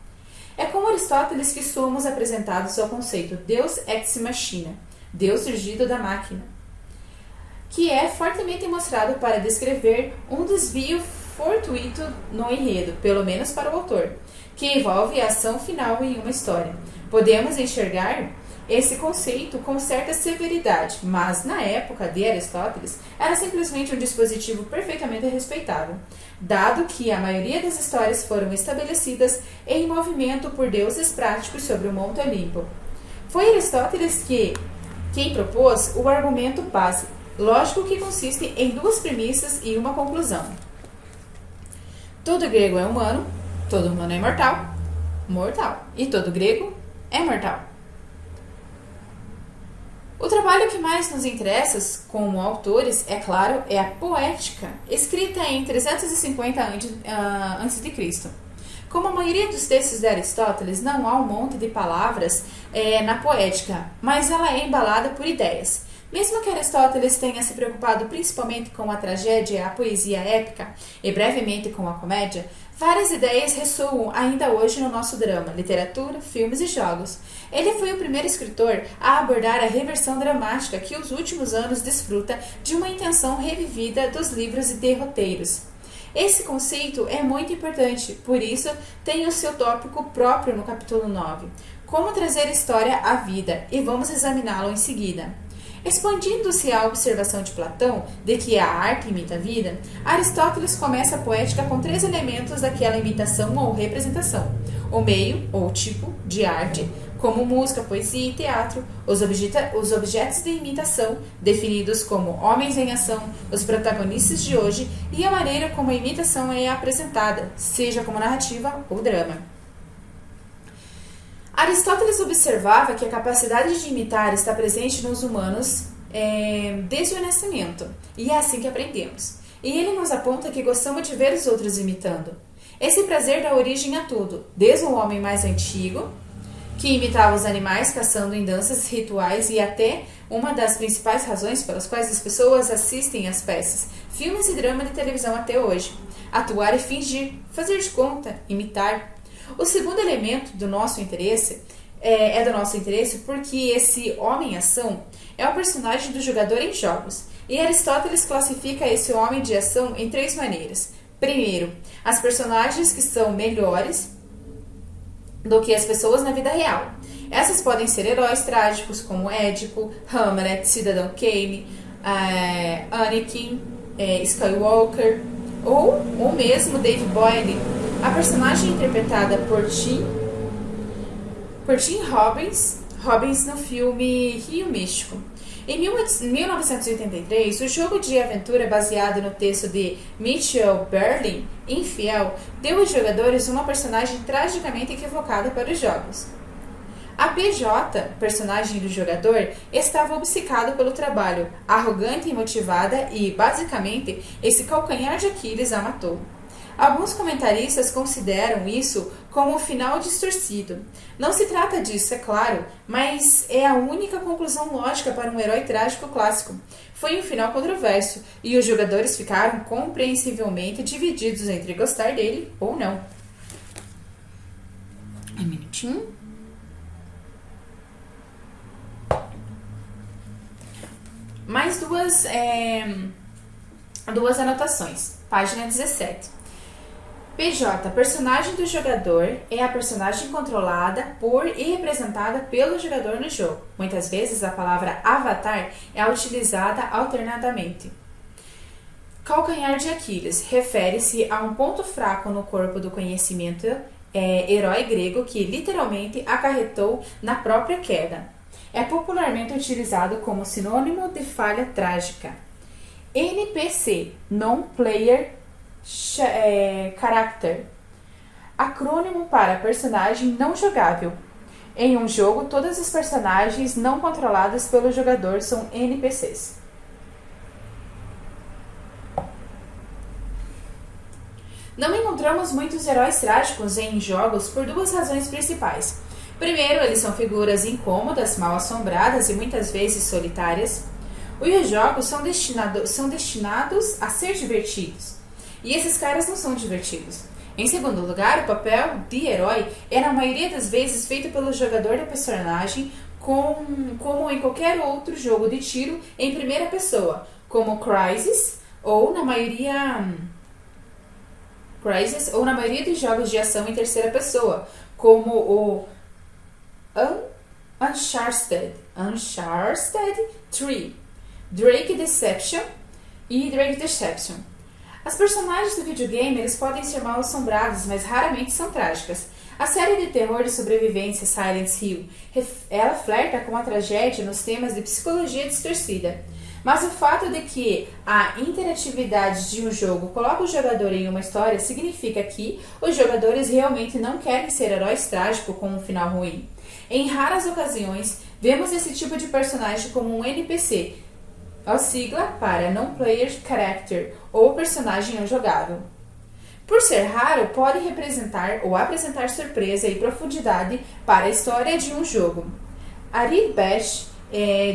É com Aristóteles que somos apresentados ao conceito Deus ex machina, Deus surgido da máquina, que é fortemente mostrado para descrever um desvio fortuito no enredo, pelo menos para o autor, que envolve a ação final em uma história. Podemos enxergar esse conceito com certa severidade, mas na época de Aristóteles era simplesmente um dispositivo perfeitamente respeitável, dado que a maioria das histórias foram estabelecidas em movimento por deuses práticos sobre o Monte Olimpo. Foi Aristóteles quem propôs o argumento base, lógico, que consiste em duas premissas e uma conclusão. Todo grego é humano, todo humano é mortal, e todo grego é mortal. O trabalho que mais nos interessa como autores, é claro, é a poética, escrita em 350 a.C. Como a maioria dos textos de Aristóteles, não há um monte de palavras na poética, mas ela é embalada por ideias. Mesmo que Aristóteles tenha se preocupado principalmente com a tragédia e a poesia épica, e brevemente com a comédia, várias ideias ressoam ainda hoje no nosso drama, literatura, filmes e jogos. Ele foi o primeiro escritor a abordar a reversão dramática que os últimos anos desfruta de uma intenção revivida dos livros e de roteiros. Esse conceito é muito importante, por isso tem o seu tópico próprio no capítulo 9, como trazer a história à vida, e vamos examiná-lo em seguida. Expandindo-se à observação de Platão, de que a arte imita a vida, Aristóteles começa a poética com 3 elementos daquela imitação ou representação: o meio, ou tipo, de arte, como música, poesia e teatro, os objetos de imitação, definidos como homens em ação, os protagonistas de hoje, e a maneira como a imitação é apresentada, seja como narrativa ou drama. Aristóteles observava que a capacidade de imitar está presente nos humanos desde o nascimento, e é assim que aprendemos. E ele nos aponta que gostamos de ver os outros imitando. Esse prazer dá origem a tudo, desde o homem mais antigo, que imitava os animais caçando em danças rituais, e até uma das principais razões pelas quais as pessoas assistem às peças, filmes e drama de televisão até hoje: atuar e fingir, fazer de conta, imitar. O segundo elemento do nosso interesse é do nosso interesse porque esse homem-ação é o personagem do jogador em jogos. E Aristóteles classifica esse homem de ação em 3 maneiras. Primeiro, as personagens que são melhores do que as pessoas na vida real. Essas podem ser heróis trágicos como Édipo, Hamlet, Cidadão Kane, Anakin, Skywalker, ou mesmo Dave Boyle, a personagem interpretada por Tim Robbins no filme Rio Místico. Em 1983, o jogo de aventura baseado no texto de Mitchell Berlin, Infiel, deu aos jogadores uma personagem tragicamente equivocada para os jogos. A PJ, personagem do jogador, estava obcecado pelo trabalho, arrogante e motivada e, basicamente, esse calcanhar de Aquiles a matou. Alguns comentaristas consideram isso como um final distorcido. Não se trata disso, é claro, mas é a única conclusão lógica para um herói trágico clássico. Foi um final controverso e os jogadores ficaram compreensivelmente divididos entre gostar dele ou não. Um minutinho. Mais duas anotações. Página 17. PJ, personagem do jogador, é a personagem controlada por e representada pelo jogador no jogo. Muitas vezes a palavra avatar é utilizada alternadamente. Calcanhar de Aquiles refere-se a um ponto fraco no corpo do conhecimento herói grego que literalmente acarretou na própria queda. É popularmente utilizado como sinônimo de falha trágica. NPC, Non-Player Character, acrônimo para personagem não jogável. Em um jogo, todos os personagens não controlados pelo jogador são NPCs. Não encontramos muitos heróis trágicos em jogos por 2 razões principais. Primeiro, eles são figuras incômodas, mal assombradas e muitas vezes solitárias. Os jogos são destinados a ser divertidos. E esses caras não são divertidos. Em segundo lugar, o papel de herói é na maioria das vezes feito pelo jogador do personagem como em qualquer outro jogo de tiro em primeira pessoa, como Crysis ou na maioria dos jogos de ação em terceira pessoa, como o Uncharted 3, Drake Deception e Drake Deception. As personagens do videogame eles podem ser mal assombradas, mas raramente são trágicas. A série de terror de sobrevivência Silent Hill, ela flerta com a tragédia nos temas de psicologia distorcida. Mas o fato de que a interatividade de um jogo coloca o jogador em uma história significa que os jogadores realmente não querem ser heróis trágicos com um final ruim. Em raras ocasiões, vemos esse tipo de personagem como um NPC, a sigla para Non-Player Character, ou personagem não jogável. Por ser raro, pode representar ou apresentar surpresa e profundidade para a história de um jogo. Ari Bash,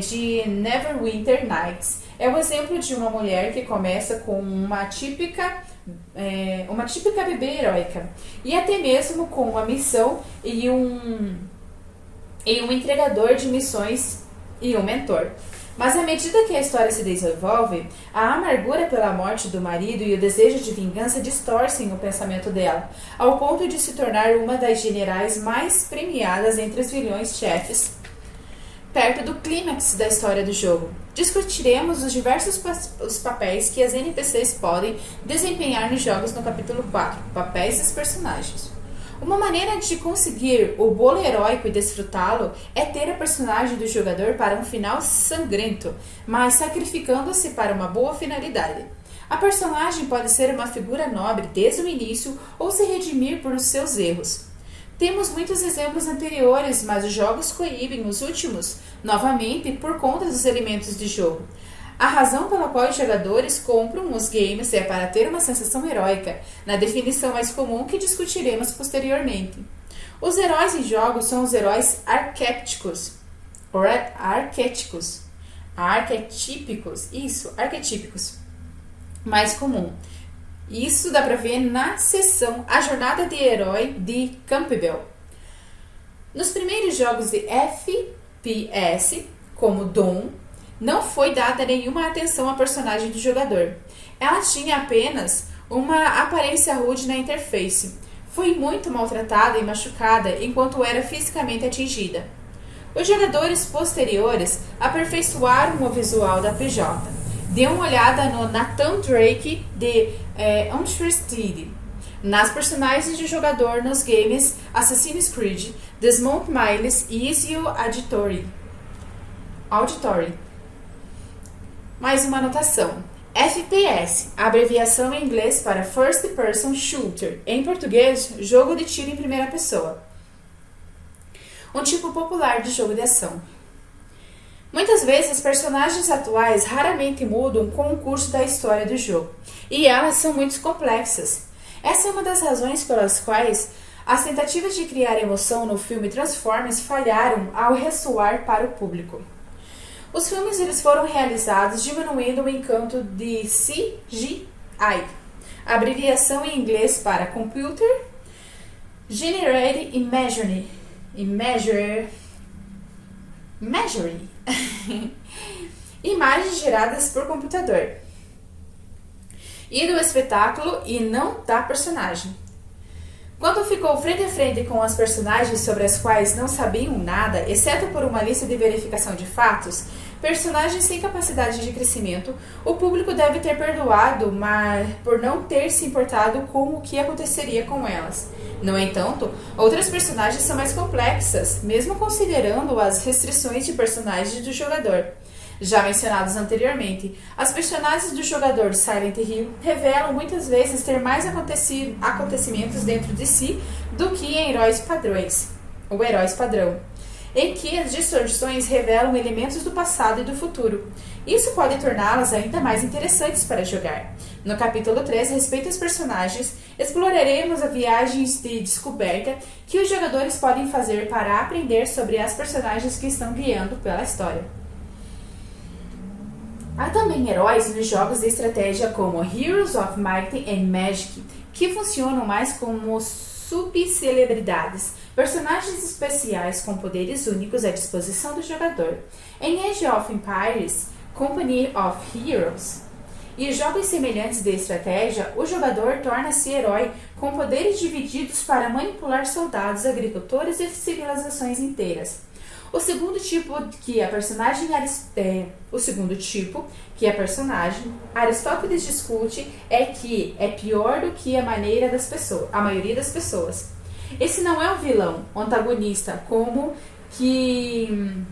de Neverwinter Nights, é um exemplo de uma mulher que começa com uma típica bebê heróica, e até mesmo com uma missão e um entregador de missões e um mentor. Mas à medida que a história se desenvolve, a amargura pela morte do marido e o desejo de vingança distorcem o pensamento dela, ao ponto de se tornar uma das generais mais premiadas entre os vilões-chefes. Perto do clímax da história do jogo, discutiremos os diversos os papéis que as NPCs podem desempenhar nos jogos no capítulo 4, Papéis dos Personagens. Uma maneira de conseguir o bolo heróico e desfrutá-lo é ter a personagem do jogador para um final sangrento, mas sacrificando-se para uma boa finalidade. A personagem pode ser uma figura nobre desde o início ou se redimir por seus erros. Temos muitos exemplos anteriores, mas os jogos coíbem os últimos, novamente, por conta dos elementos de jogo. A razão pela qual os jogadores compram os games é para ter uma sensação heróica, na definição mais comum que discutiremos posteriormente. Os heróis em jogos são os heróis arquetípicos, mais comum. Isso dá para ver na seção A Jornada de Herói de Campbell. Nos primeiros jogos de FPS, como Doom, não foi dada nenhuma atenção à personagem do jogador. Ela tinha apenas uma aparência rude na interface. Foi muito maltratada e machucada enquanto era fisicamente atingida. Os jogadores posteriores aperfeiçoaram o visual da PJ. Dê uma olhada no Nathan Drake de Uncharted, nas personagens de jogador nos games Assassin's Creed, Desmond Miles e Ezio Auditore. Mais uma anotação. FPS, abreviação em inglês para First Person Shooter, em português, jogo de tiro em primeira pessoa. Um tipo popular de jogo de ação. Muitas vezes, personagens atuais raramente mudam com o curso da história do jogo, e elas são muito complexas. Essa é uma das razões pelas quais as tentativas de criar emoção no filme Transformers falharam ao ressoar para o público. Os filmes eles foram realizados diminuindo o encanto de CGI, abreviação em inglês para Computer Generated Imagery. Imagens geradas por computador. E do espetáculo e não da personagem. Quando ficou frente a frente com as personagens sobre as quais não sabiam nada, exceto por uma lista de verificação de fatos, personagens sem capacidade de crescimento, o público deve ter perdoado, mas por não ter se importado com o que aconteceria com elas. No entanto, outras personagens são mais complexas, mesmo considerando as restrições de personagens do jogador. Já mencionados anteriormente, as personagens do jogador Silent Hill revelam muitas vezes ter mais acontecimentos dentro de si do que em heróis padrão, em que as distorções revelam elementos do passado e do futuro. Isso pode torná-las ainda mais interessantes para jogar. No capítulo 3, respeito aos personagens, exploraremos as viagens de descoberta que os jogadores podem fazer para aprender sobre as personagens que estão guiando pela história. Há também heróis nos jogos de estratégia como Heroes of Might and Magic, que funcionam mais como subcelebridades, personagens especiais com poderes únicos à disposição do jogador. Em Age of Empires, Company of Heroes e jogos semelhantes de estratégia, o jogador torna-se herói com poderes divididos para manipular soldados, agricultores e civilizações inteiras. O segundo tipo que a personagem Aristóteles discute é que é pior do que a maioria das pessoas. Esse não é um vilão, um antagonista, como que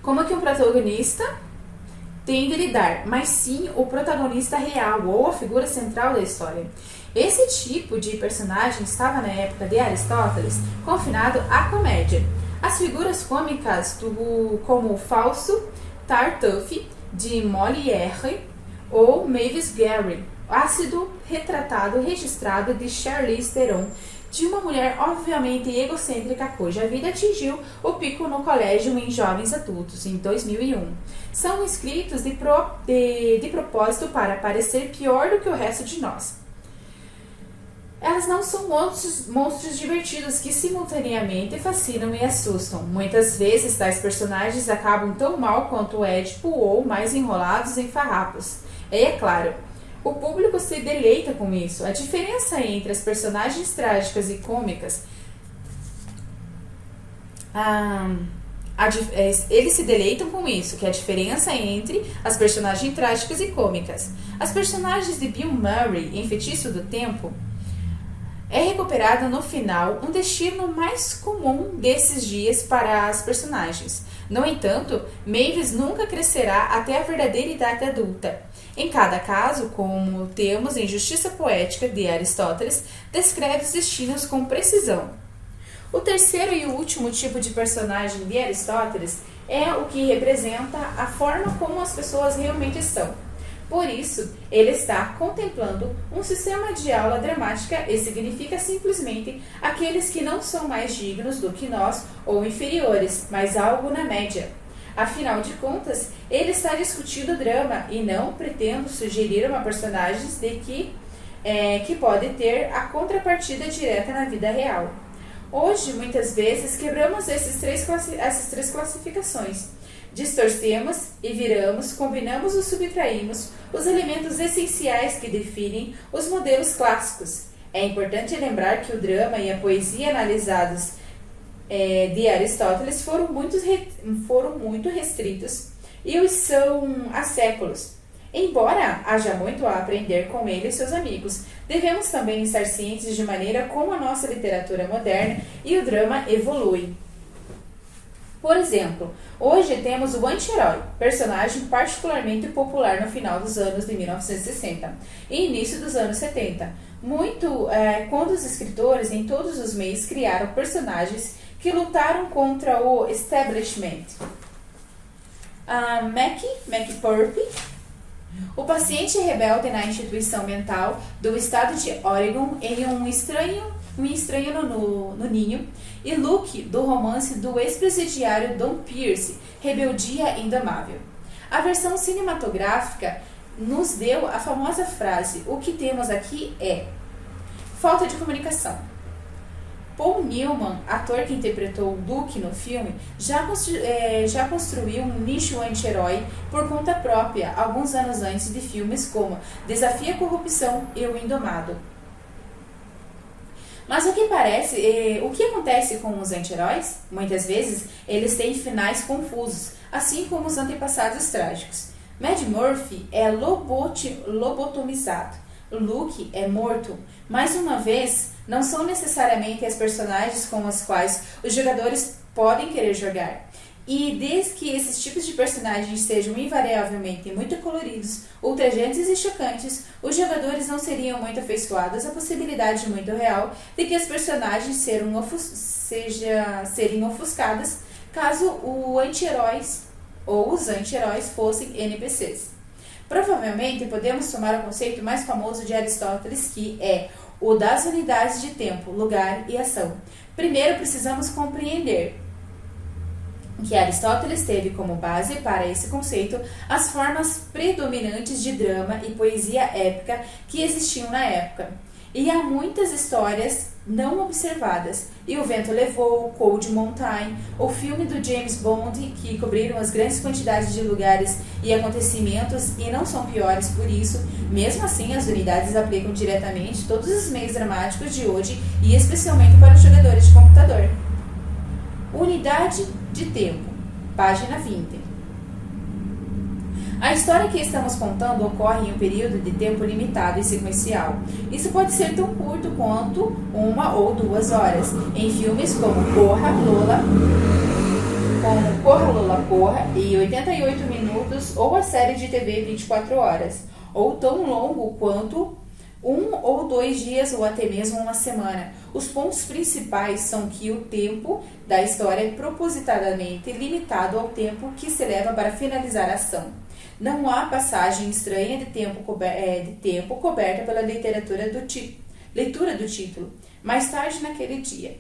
um protagonista tem de lidar, mas sim o protagonista real ou a figura central da história. Esse tipo de personagem estava na época de Aristóteles confinado à comédia. As figuras cômicas como Fausto Tartuffe de Molière ou Mavis Gary, ácido registrado de Charlize Theron, de uma mulher obviamente egocêntrica cuja vida atingiu o pico no colégio em jovens adultos em 2001. São escritos de propósito para parecer pior do que o resto de nós. Elas não são monstros divertidos que simultaneamente fascinam e assustam. Muitas vezes tais personagens acabam tão mal quanto o Édipo ou mais enrolados em farrapos. E é claro, o público se deleita com isso. A diferença entre as personagens trágicas e cômicas... eles se deleitam com isso, que é a diferença entre as personagens trágicas e cômicas. As personagens de Bill Murray em Feitiço do Tempo é recuperado no final um destino mais comum desses dias para as personagens. No entanto, Mavis nunca crescerá até a verdadeira idade adulta. Em cada caso, como temos em Justiça Poética de Aristóteles, descreve os destinos com precisão. O terceiro e último tipo de personagem de Aristóteles é o que representa a forma como as pessoas realmente são. Por isso, ele está contemplando um sistema de aula dramática e significa simplesmente aqueles que não são mais dignos do que nós ou inferiores, mas algo na média. Afinal de contas, ele está discutindo o drama e não pretendo sugerir uma personagem que pode ter a contrapartida direta na vida real. Hoje, muitas vezes, quebramos essas três classificações. Distorcemos e viramos, combinamos ou subtraímos os elementos essenciais que definem os modelos clássicos. É importante lembrar que o drama e a poesia analisados de Aristóteles foram muito restritos e os são há séculos. Embora haja muito a aprender com ele e seus amigos, devemos também estar cientes de maneira como a nossa literatura moderna e o drama evoluem. Por exemplo, hoje temos o anti-herói, personagem particularmente popular no final dos anos de 1960 e início dos anos 70, quando os escritores em todos os meios criaram personagens que lutaram contra o establishment. McPurpy, o paciente rebelde na instituição mental do estado de Oregon em um estranho no ninho, e Luke, do romance do ex-presidiário Don Pierce, Rebeldia Indomável. A versão cinematográfica nos deu a famosa frase: o que temos aqui é falta de comunicação. Paul Newman, ator que interpretou Luke no filme, já construiu um nicho anti-herói por conta própria alguns anos antes de filmes como Desafio à Corrupção e O Indomado. Mas o que acontece com os anti-heróis? Muitas vezes eles têm finais confusos, assim como os antepassados trágicos. Mad Murphy é lobotomizado. Luke é morto. Mais uma vez, não são necessariamente as personagens com as quais os jogadores podem querer jogar. E desde que esses tipos de personagens sejam invariavelmente muito coloridos, ultrajantes e chocantes, os jogadores não seriam muito afeiçoados à possibilidade muito real de que as personagens serem ofuscadas caso os anti-heróis fossem NPCs. Provavelmente podemos tomar o conceito mais famoso de Aristóteles, que é o das unidades de tempo, lugar e ação. Primeiro precisamos compreender que Aristóteles teve como base para esse conceito as formas predominantes de drama e poesia épica que existiam na época. E há muitas histórias não observadas. E O Vento Levou, Cold Mountain, o filme do James Bond, que cobriram as grandes quantidades de lugares e acontecimentos e não são piores por isso. Mesmo assim, as unidades aplicam diretamente todos os meios dramáticos de hoje e especialmente para os jogadores de computador. Unidade de tempo, página 20. A história que estamos contando ocorre em um período de tempo limitado e sequencial. Isso pode ser tão curto quanto 1 ou 2 horas, em filmes como Corra, Lola, Corra e 88 minutos, ou a série de TV 24 horas, ou tão longo quanto 1 ou 2 dias ou até mesmo uma semana. Os pontos principais são que o tempo da história é propositadamente limitado ao tempo que se leva para finalizar a ação. Não há passagem estranha de tempo coberta pela leitura do título. Mais tarde naquele dia.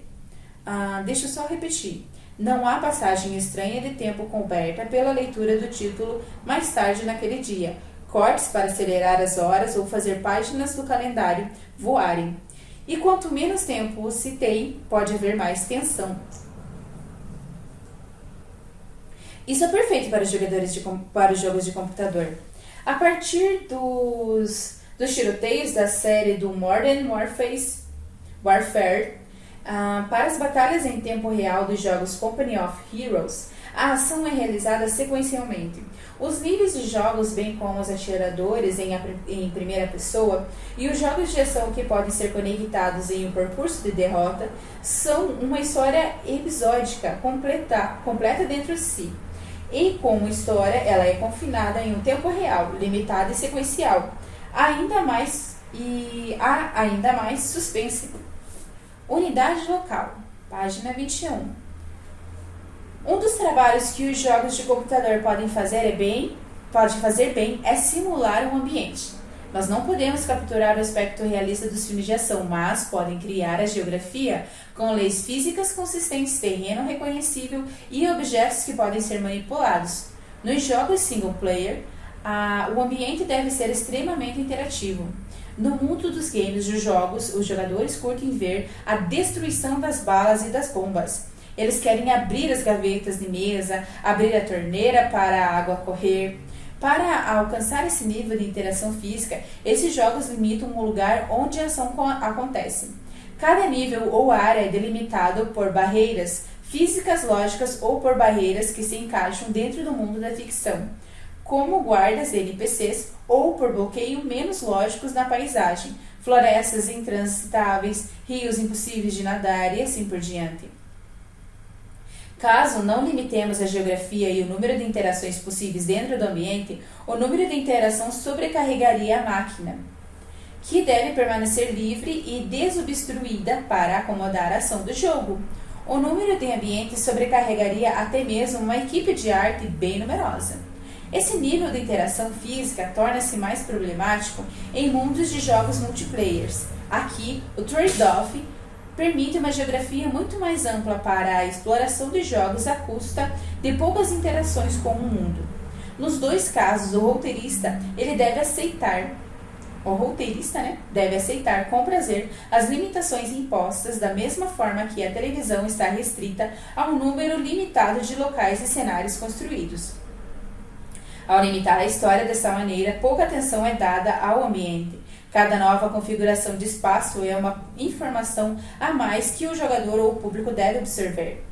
Deixa eu só repetir. Não há passagem estranha de tempo coberta pela leitura do título mais tarde naquele dia. Cortes para acelerar as horas ou fazer páginas do calendário voarem. E quanto menos tempo se tem, pode haver mais tensão. Isso é perfeito para os jogos de computador. A partir dos tiroteios da série do Modern Warfare, para as batalhas em tempo real dos jogos Company of Heroes, a ação é realizada sequencialmente. Os níveis de jogos, bem como os atiradores em primeira pessoa, e os jogos de ação que podem ser conectados em um percurso de derrota, são uma história episódica, completa dentro de si. E como história, ela é confinada em um tempo real, limitado e sequencial. Há ainda mais suspense. Unidade local, página 21. Um dos trabalhos que os jogos de computador podem fazer bem é simular um ambiente. Nós não podemos capturar o aspecto realista dos filmes de ação, mas podem criar a geografia com leis físicas consistentes, terreno reconhecível e objetos que podem ser manipulados. Nos jogos single player, o ambiente deve ser extremamente interativo. No mundo dos games de jogos, os jogadores curtem ver a destruição das balas e das bombas. Eles querem abrir as gavetas de mesa, abrir a torneira para a água correr. Para alcançar esse nível de interação física, esses jogos limitam o lugar onde a ação acontece. Cada nível ou área é delimitado por barreiras físicas lógicas ou por barreiras que se encaixam dentro do mundo da ficção, como guardas de NPCs ou por bloqueios menos lógicos na paisagem, florestas intransitáveis, rios impossíveis de nadar e assim por diante. Caso não limitemos a geografia e o número de interações possíveis dentro do ambiente, o número de interação sobrecarregaria a máquina, que deve permanecer livre e desobstruída para acomodar a ação do jogo. O número de ambientes sobrecarregaria até mesmo uma equipe de arte bem numerosa. Esse nível de interação física torna-se mais problemático em mundos de jogos multiplayers. Aqui, o trade-off permite uma geografia muito mais ampla para a exploração de jogos à custa de poucas interações com o mundo. Nos dois casos, o roteirista deve aceitar com prazer as limitações impostas, da mesma forma que a televisão está restrita a um número limitado de locais e cenários construídos. Ao limitar a história dessa maneira, pouca atenção é dada ao ambiente. Cada nova configuração de espaço é uma informação a mais que o jogador ou o público deve absorver.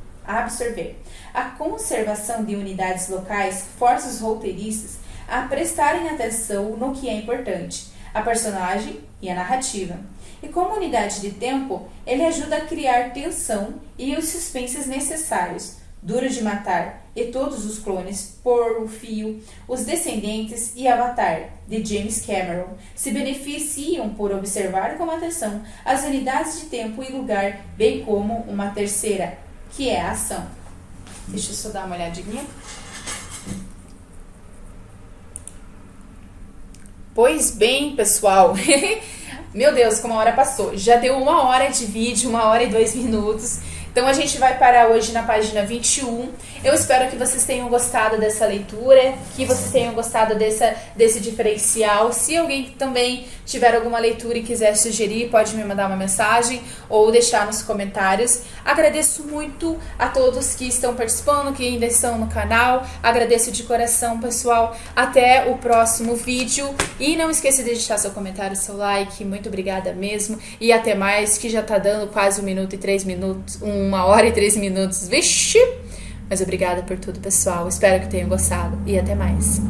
A conservação de unidades locais força os roteiristas a prestarem atenção no que é importante, a personagem e a narrativa. E como unidade de tempo, ele ajuda a criar tensão e os suspenses necessários. Duro de Matar e Todos os Clones, Por um Fio, Os Descendentes e Avatar, de James Cameron, se beneficiam por observar com atenção as unidades de tempo e lugar, bem como uma terceira, que é a ação. Deixa eu só dar uma olhadinha. Pois bem, pessoal, meu Deus, como a hora passou. Já deu 1 hora de vídeo, 1 hora e 2 minutos. Então a gente vai parar hoje na página 21. Eu espero que vocês tenham gostado dessa leitura, que vocês tenham gostado desse diferencial. Se alguém também tiver alguma leitura e quiser sugerir, pode me mandar uma mensagem ou deixar nos comentários. Agradeço muito a todos que estão participando, que ainda estão no canal. Agradeço de coração, pessoal. Até o próximo vídeo. E não esqueça de deixar seu comentário, seu like. Muito obrigada mesmo. E até mais, que já tá dando quase 1 minuto e 3 minutos, 1 hora e 3 minutos. Vixe! Mas obrigada por tudo, pessoal. Espero que tenham gostado. E até mais.